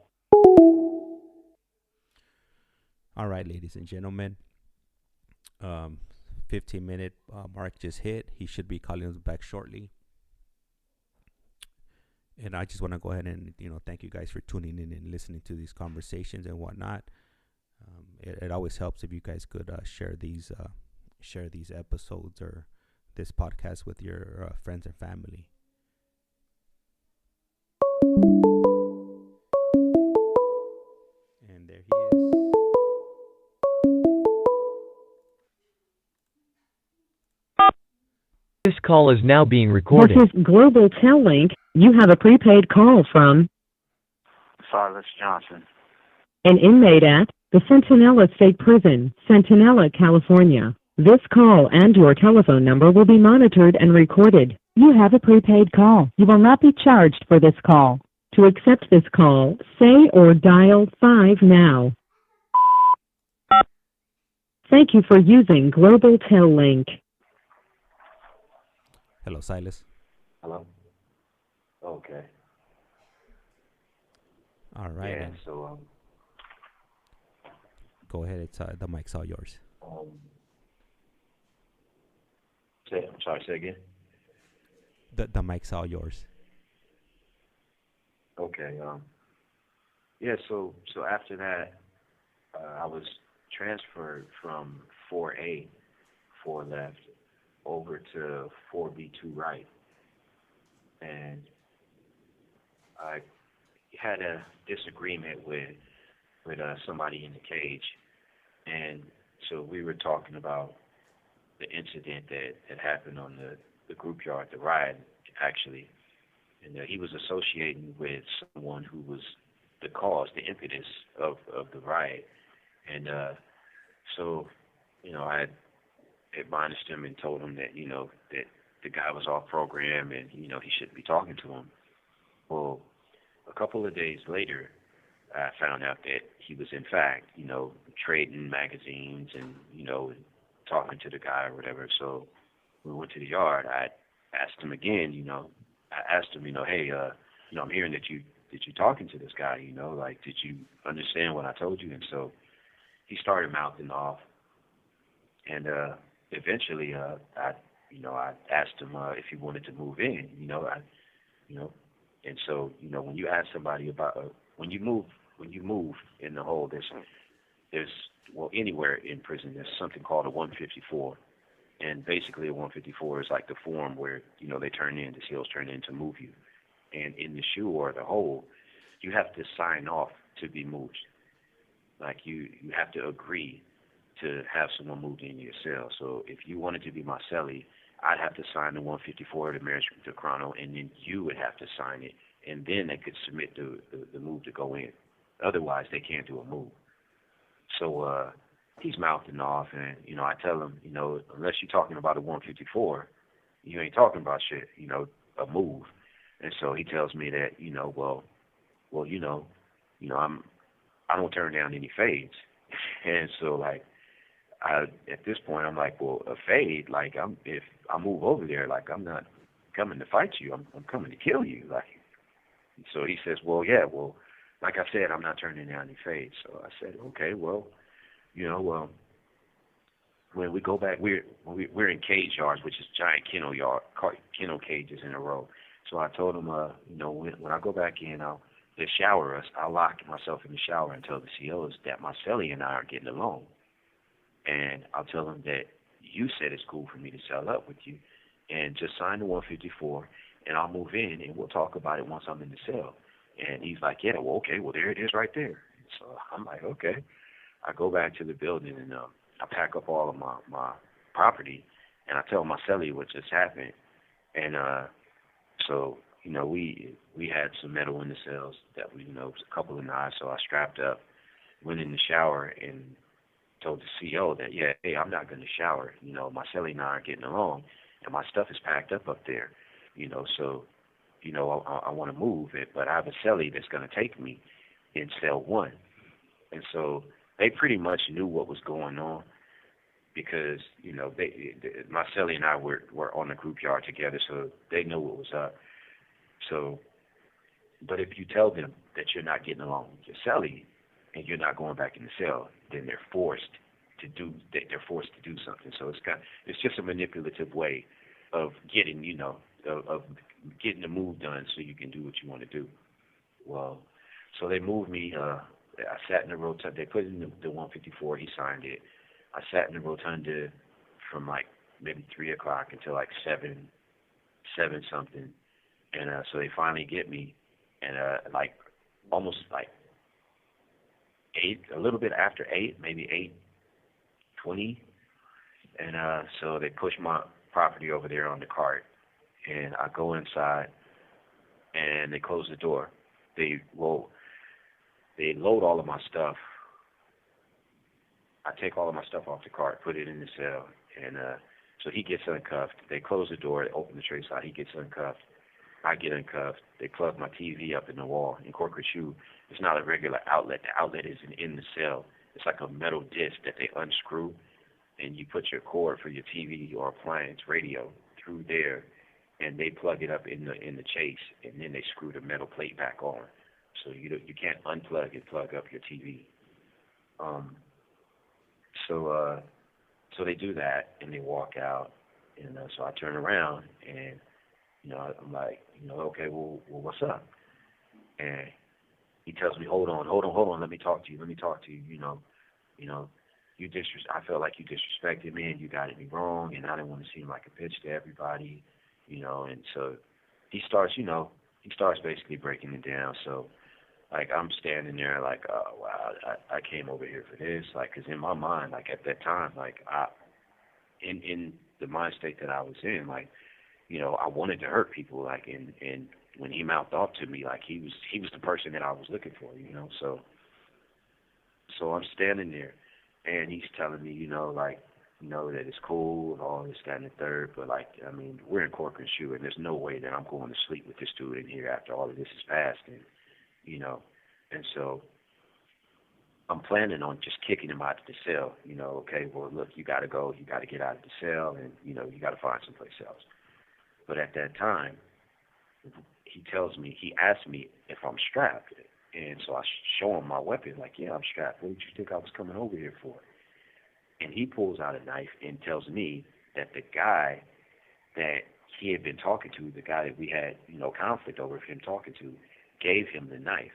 All right, ladies and gentlemen. 15-minute mark just hit. He should be calling us back shortly. And I just want to go ahead and thank you guys for tuning in and listening to these conversations and whatnot. It always helps if you guys could share these episodes or this podcast with your friends and family. And there he is. This call is now being recorded. This is Global Tel Link. You have a prepaid call from Silas Johnson. an inmate at the Centinela State Prison, Centinela, California. This call and your telephone number will be monitored and recorded. You have a prepaid call. You will not be charged for this call. To accept this call, say or dial 5 now. Thank you for using Global Tel Link. Hello, Silas. Hello. Okay. All right. Yeah. So go ahead. It's the mic's all yours. I'm sorry. Say again. The mic's all yours. Okay. Yeah. So after that, I was transferred from 4A, 4 left, over to 4B2 right, and I had a disagreement with somebody in the cage, and so we were talking about the incident that had happened on the group yard, the riot actually, and he was associating with someone who was the cause, the impetus of the riot, and so I had admonished him and told him that that the guy was off program and he shouldn't be talking to him. Well, a couple of days later, I found out that he was in fact, trading magazines and, talking to the guy or whatever. So we went to the yard. I asked him again, I asked him, hey, I'm hearing that you talking to this guy, like, did you understand what I told you? And so he started mouthing off. And eventually, I asked him if he wanted to move in, and so, when you ask somebody about when you move in the whole, there's anywhere in prison, there's something called a 154, and basically a 154 is like the form where they turn in, the seals turn in to move you, and in the shoe or the hole, you have to sign off to be moved. Like you have to agree to have someone moved in your cell. So if you wanted to be my cellie, I'd have to sign the 154 of the marriage to Chrono, and then you would have to sign it, and then they could submit the move to go in. Otherwise, they can't do a move. So he's mouthing off, and I tell him, unless you're talking about a 154, you ain't talking about shit, a move. And so he tells me that, I don't turn down any fades, and so like. At this point, I'm like, well, a fade, like, if I move over there, like, I'm not coming to fight you. I'm coming to kill you. Like, so he says, well, yeah, well, like I said, I'm not turning down any fades. So I said, okay, well, when we go back, we're in cage yards, which is giant kennel cages in a row. So I told him, when I go back in, they shower us. I'll lock myself in the shower and tell the COs that my cellie and I are getting along. And I'll tell them that you said it's cool for me to cell up with you, and just sign the 154, and I'll move in, and we'll talk about it once I'm in the cell. And he's like, yeah, well, okay, well, there it is right there. So I'm like, okay. I go back to the building, and I pack up all of my property, and I tell my cellie what just happened. And so, we had some metal in the cells that it was a couple of knives, so I strapped up, went in the shower, and told the CO that, yeah, hey, I'm not going to shower. My cellie and I are getting along, and my stuff is packed up there. So, I want to move it, but I have a cellie that's going to take me in cell 1. And so they pretty much knew what was going on because, my cellie and I were on the group yard together, so they know what was up. So, but if you tell them that you're not getting along with your cellie, and you're not going back in the cell, then they're forced to do something. So it's just a manipulative way of getting of getting the move done so you can do what you want to do. Well, so they moved me. I sat in the rotunda. They put in the 154. He signed it. I sat in the rotunda from like maybe 3 o'clock until like 7 something, and so they finally get me, and like almost like 8, a little bit after 8, maybe 8:20, and so they push my property over there on the cart, and I go inside, and they close the door. They load all of my stuff. I take all of my stuff off the cart, put it in the cell, and so he gets uncuffed. They close the door, they open the tray side, he gets uncuffed. I get uncuffed. They plug my TV up in the wall. In corporate shoe, it's not a regular outlet. The outlet isn't in the cell. It's like a metal disc that they unscrew, and you put your cord for your TV or appliance radio through there, and they plug it up in the chase, and then they screw the metal plate back on. So you can't unplug and plug up your TV. So they do that, and they walk out, and so I turn around, and I'm like, okay, well, what's up? And he tells me, hold on, let me talk to you, I felt like you disrespected me and you guided me wrong, and I didn't want to seem like a bitch to everybody, and so he starts, he starts basically breaking it down. So, like, I'm standing there like, oh, wow, I came over here for this, like, 'cause in my mind, like, at that time, like, in the mind state that I was in, like, I wanted to hurt people, like, and when he mouthed off to me, like, he was the person that I was looking for, so I'm standing there, and he's telling me, like, that it's cool and all this, that, and the third, but, like, I mean, we're in cork and shoe, and there's no way that I'm going to sleep with this dude in here after all of this is passed, and, you know, and so I'm planning on just kicking him out of the cell, okay, well, look, you got to go, you got to get out of the cell, and, you got to find someplace else. But at that time, he asked me if I'm strapped. And so I show him my weapon, like, yeah, I'm strapped. What did you think I was coming over here for? And he pulls out a knife and tells me that the guy that he had been talking to, the guy that we had, conflict over him talking to, gave him the knife.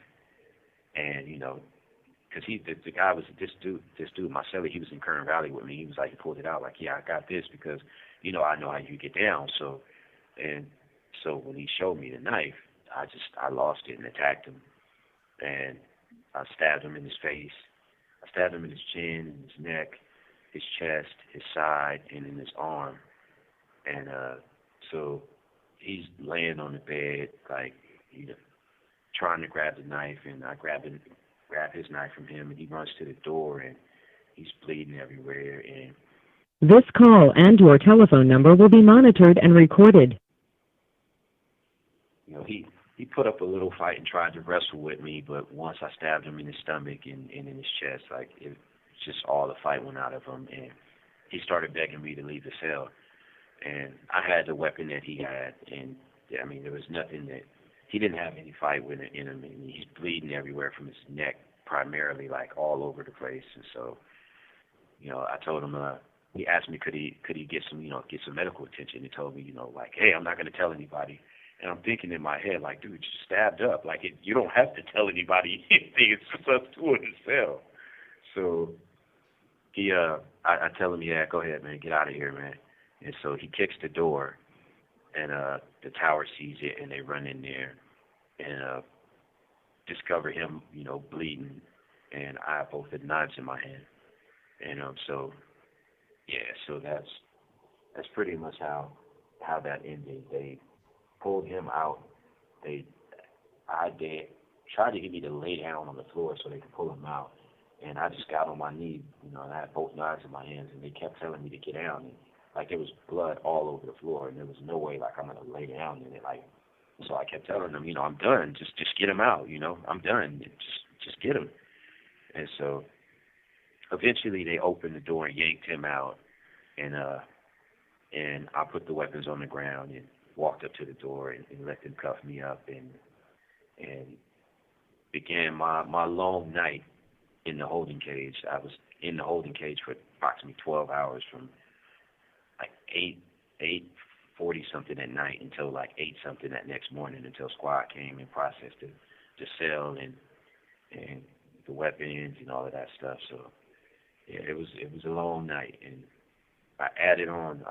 And, because the guy was this dude, my celly, he was in Kern Valley with me. He was like, he pulled it out, like, yeah, I got this because, I know how you get down. So when he showed me the knife, I lost it and attacked him. And I stabbed him in his face. I stabbed him in his chin, in his neck, his chest, his side, and in his arm. And so he's laying on the bed, like, trying to grab the knife, and I grab his knife from him, and he runs to the door, and he's bleeding everywhere. And this call and your telephone number will be monitored and recorded. He put up a little fight and tried to wrestle with me, but once I stabbed him in his stomach and in his chest, like, it just all the fight went out of him, and he started begging me to leave the cell. And I had the weapon that he had, and I mean, there was nothing that he didn't have any fight with it in him, and he's bleeding everywhere from his neck, primarily, like, all over the place. And so, I told him, he asked me could he get some medical attention. He told me, like, hey, I'm not going to tell anybody. And I'm thinking in my head, like, dude, you stabbed up. Like, you don't have to tell anybody anything. It's just us two in the cell. So I tell him, yeah, go ahead, man, get out of here, man. And so he kicks the door, and the tower sees it, and they run in there and discover him, bleeding, and I have both the knives in my hand. And so that's pretty much how that ended. They pulled him out. They tried to get me to lay down on the floor so they could pull him out. And I just got on my knee, and I had both knives in my hands, and they kept telling me to get down. And, like, there was blood all over the floor, and there was no way, like, I'm going to lay down in it. Like, so I kept telling them, I'm done. Just get him out, I'm done. Just get him. And so eventually they opened the door and yanked him out. And I put the weapons on the ground and walked up to the door and let them cuff me up and began my long night in the holding cage. I was in the holding cage for approximately 12 hours from like 8:40 something at night until like 8 something that next morning, until squad came and processed the cell and the weapons and all of that stuff. So yeah, it was a long night, and I added on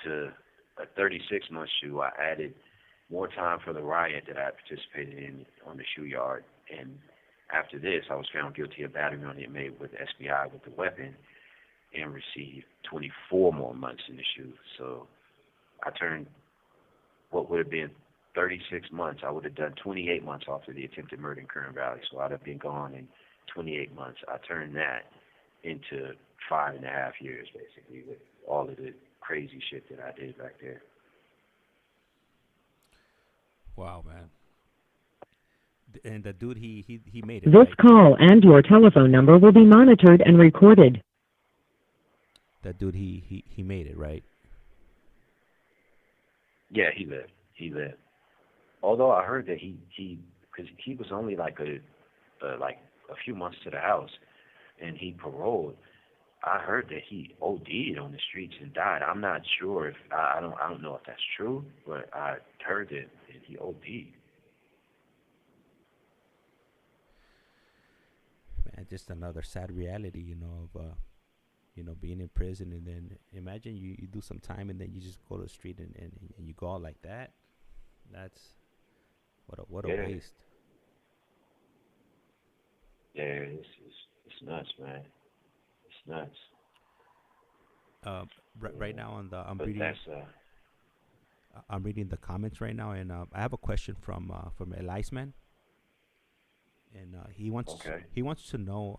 to a 36-month shoe. I added more time for the riot that I participated in on the shoe yard, and after this, I was found guilty of battery on the inmate with the SBI with the weapon and received 24 more months in the shoe. So I turned what would have been 36 months. I would have done 28 months after the attempted murder in Kern Valley. So I'd have been gone in 28 months. I turned that into 5.5 years, basically, with all of the crazy shit that I did back there. Wow, man. And the dude, he made it. This right? call and your telephone number will be monitored and recorded. That dude, he made it, right? Yeah, he lived. Although I heard that because he was only like a few months to the house, and he paroled. I heard that he OD'd on the streets and died. I'm not sure if I don't know if that's true, but I heard that he OD'd. Man, just another sad reality, of being in prison, and then imagine you do some time and then you just go to the street and you go out like that. That's what a Yeah, waste. yeah, it's nuts, man. It's nuts. Uh, right Yeah, now on the but that's I'm reading the comments right now, and I have a question from Eliasman, and okay. he wants to know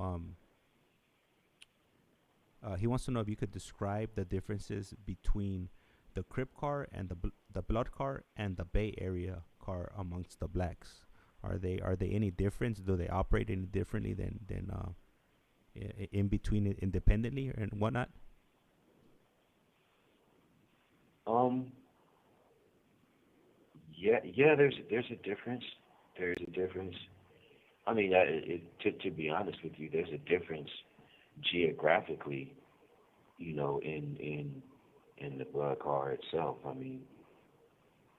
he wants to know if you could describe the differences between the Crip car and the Blood car and the Bay Area car amongst the blacks. Are they any difference? Do they operate any differently than in between it independently and whatnot? Um, yeah, yeah. There's a difference. There's a difference. I mean, to be honest with you, there's a difference geographically. In the blood car itself. I mean,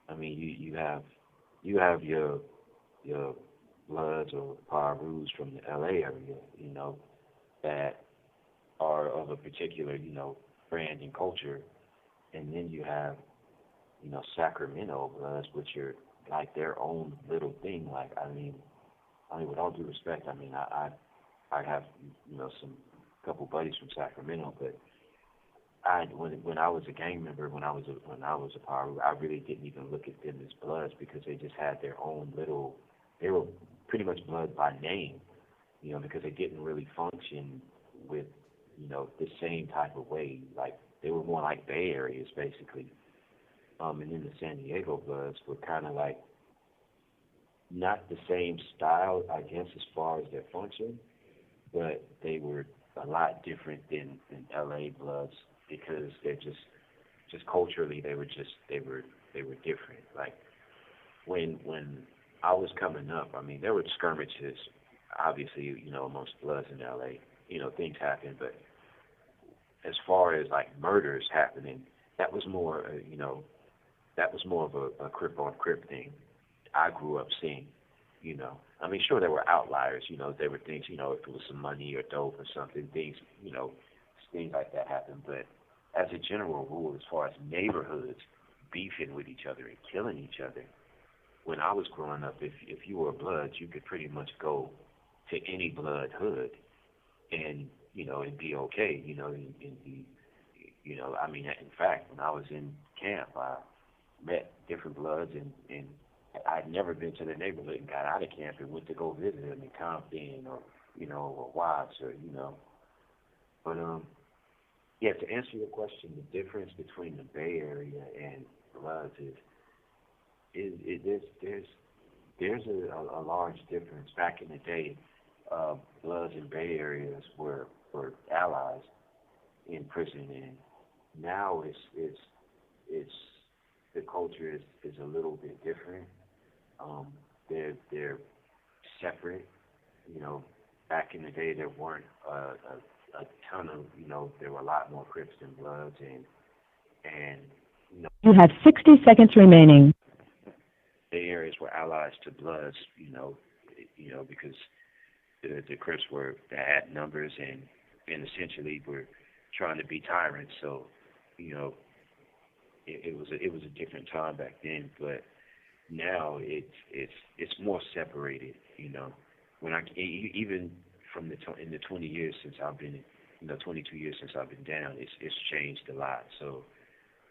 you have your Bloods or Parus from the LA area, that are of a particular, brand and culture, and then you have, Sacramento Bloods, which are like their own little thing. Like, I mean, with all due respect, I mean, I have, some couple buddies from Sacramento, but when I was a gang member, when I was a Paru, I really didn't even look at them as Bloods because they just had their own little. They were pretty much Blood by name, because they didn't really function with, the same type of way. Like they were more like Bay Areas basically. And then the San Diego Bloods were kind of like not the same style, I guess, as far as their function, but they were a lot different than LA Bloods because they're just culturally they were different. Like when I was coming up, I mean there were skirmishes, obviously, amongst Bloods in LA. Things happen, but as far as like murders happening, that was more, that was more of a Crip on Crip thing. I grew up seeing. I mean, sure, there were outliers. There were things. If it was some money or dope or something, things like that happened. But as a general rule, as far as neighborhoods beefing with each other and killing each other, when I was growing up, if you were a Blood, you could pretty much go to any Blood hood and and be okay. And be, I mean, in fact, when I was in camp, I met different Bloods, and I'd never been to their neighborhood and got out of camp and went to go visit them in Compton or or Watts or But yeah, to answer your question, the difference between the Bay Area and Bloods there's a large difference. Back in the day, Bloods in Bay Areas were allies in prison, and now it's the culture is a little bit different. They're separate. You know, Back in the day, there weren't a ton of, there were a lot more Crips than Bloods, and You have 60 seconds remaining. the areas were allies to Bloods, because the Crips were had numbers and essentially were trying to be tyrants. So, you know, it was a different time back then, but now it's more separated. When even from in the 20 years since I've been, 22 years since I've been down, it's changed a lot. So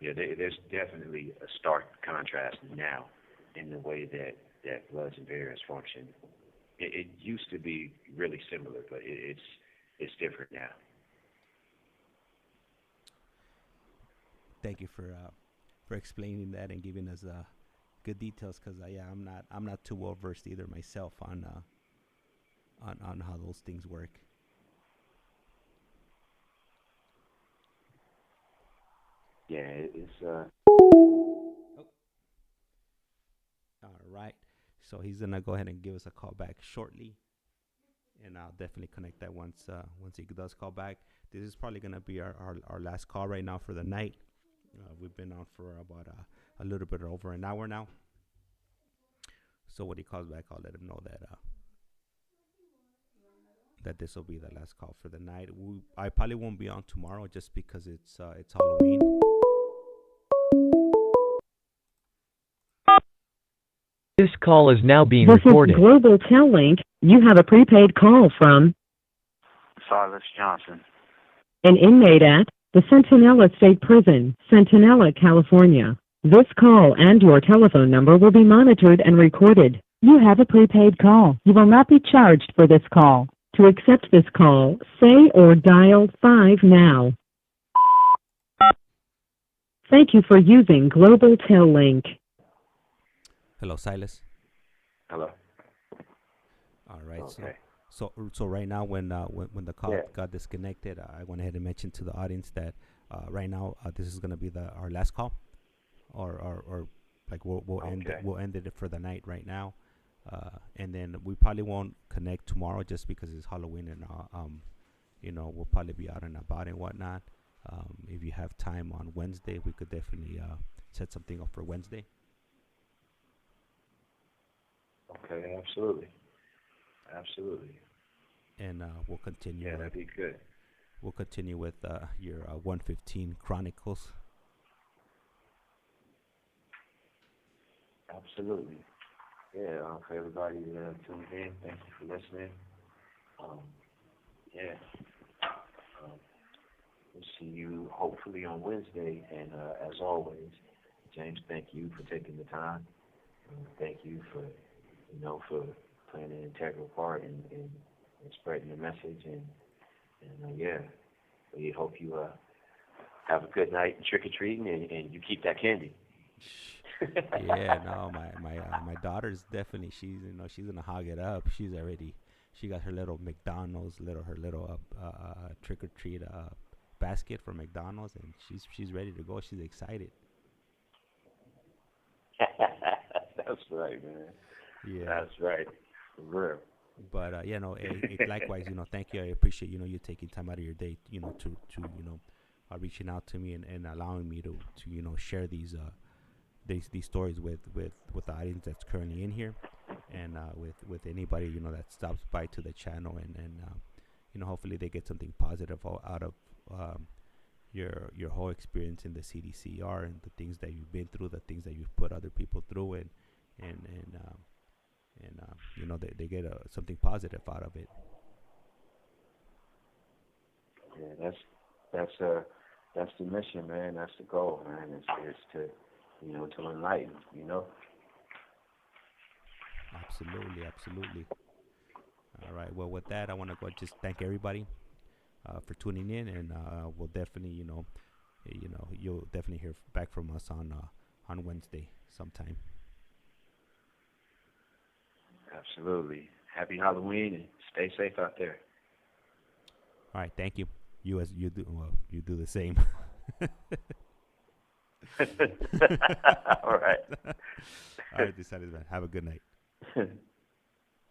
yeah, there's definitely a stark contrast now in the way that Bloods and Bears function. It used to be really similar, but it's different now. Thank you for explaining that and giving us good details. Because yeah, I'm not too well versed either myself on how those things work. Yeah, it's Oh, all right. So he's gonna go ahead and give us a call back shortly, and I'll definitely connect that once he does call back. This is probably gonna be our last call right now for the night. We've been on for about a little bit over an hour now. So when he calls back, I'll let him know that this will be the last call for the night. I probably won't be on tomorrow just because it's Halloween. This call is now being This is recorded. Global Tel Link. You have a prepaid call from Silas Johnson. an inmate at the Centinela State Prison, Centinela, California. This call and your telephone number will be monitored and recorded. You have a prepaid call. You will not be charged for this call. To accept this call, say or dial 5 now. Thank you for using Global Tel Link. Hello, Silas. Hello. All right. Okay. So right now, when the call Yeah. got disconnected, I went ahead and mentioned to the audience that right now this is gonna be our last call, or like we'll end it for the night right now, and then we probably won't connect tomorrow just because it's Halloween and we'll probably be out and about and whatnot. If you have time on Wednesday, we could definitely set something up for Wednesday. Okay, absolutely. And we'll continue. Yeah, that'd be good. We'll continue with your 115 Chronicles. Absolutely. Yeah, for everybody tuned in, thank you for listening. Yeah. We'll see you hopefully on Wednesday. And as always, James, thank you for taking the time. Thank you for playing an integral part in spreading the message. And yeah, we hope you have a good night trick or treating, and you keep that candy. Yeah, no, my daughter's definitely she's gonna hog it up. She got her little McDonald's her little trick or treat basket for McDonald's, and she's ready to go. She's excited. That's right, man. Yeah, that's right, for real. But likewise, thank you. I appreciate you taking time out of your day, to reaching out to me and allowing me to share these stories with the audience that's currently in here, and with anybody that stops by to the channel, and hopefully they get something positive out of your whole experience in the CDCR and the things that you've been through, the things that you've put other people through, and they get something positive out of it. Yeah, that's the mission, man. That's the goal, man. It's to to enlighten. Absolutely. All right. Well, with that, I want to go just thank everybody for tuning in, and we'll definitely you'll definitely hear back from us on Wednesday sometime. Absolutely. Happy Halloween and stay safe out there. All right. Thank you. You do the same. All right. All right, decided, man. Have a good night.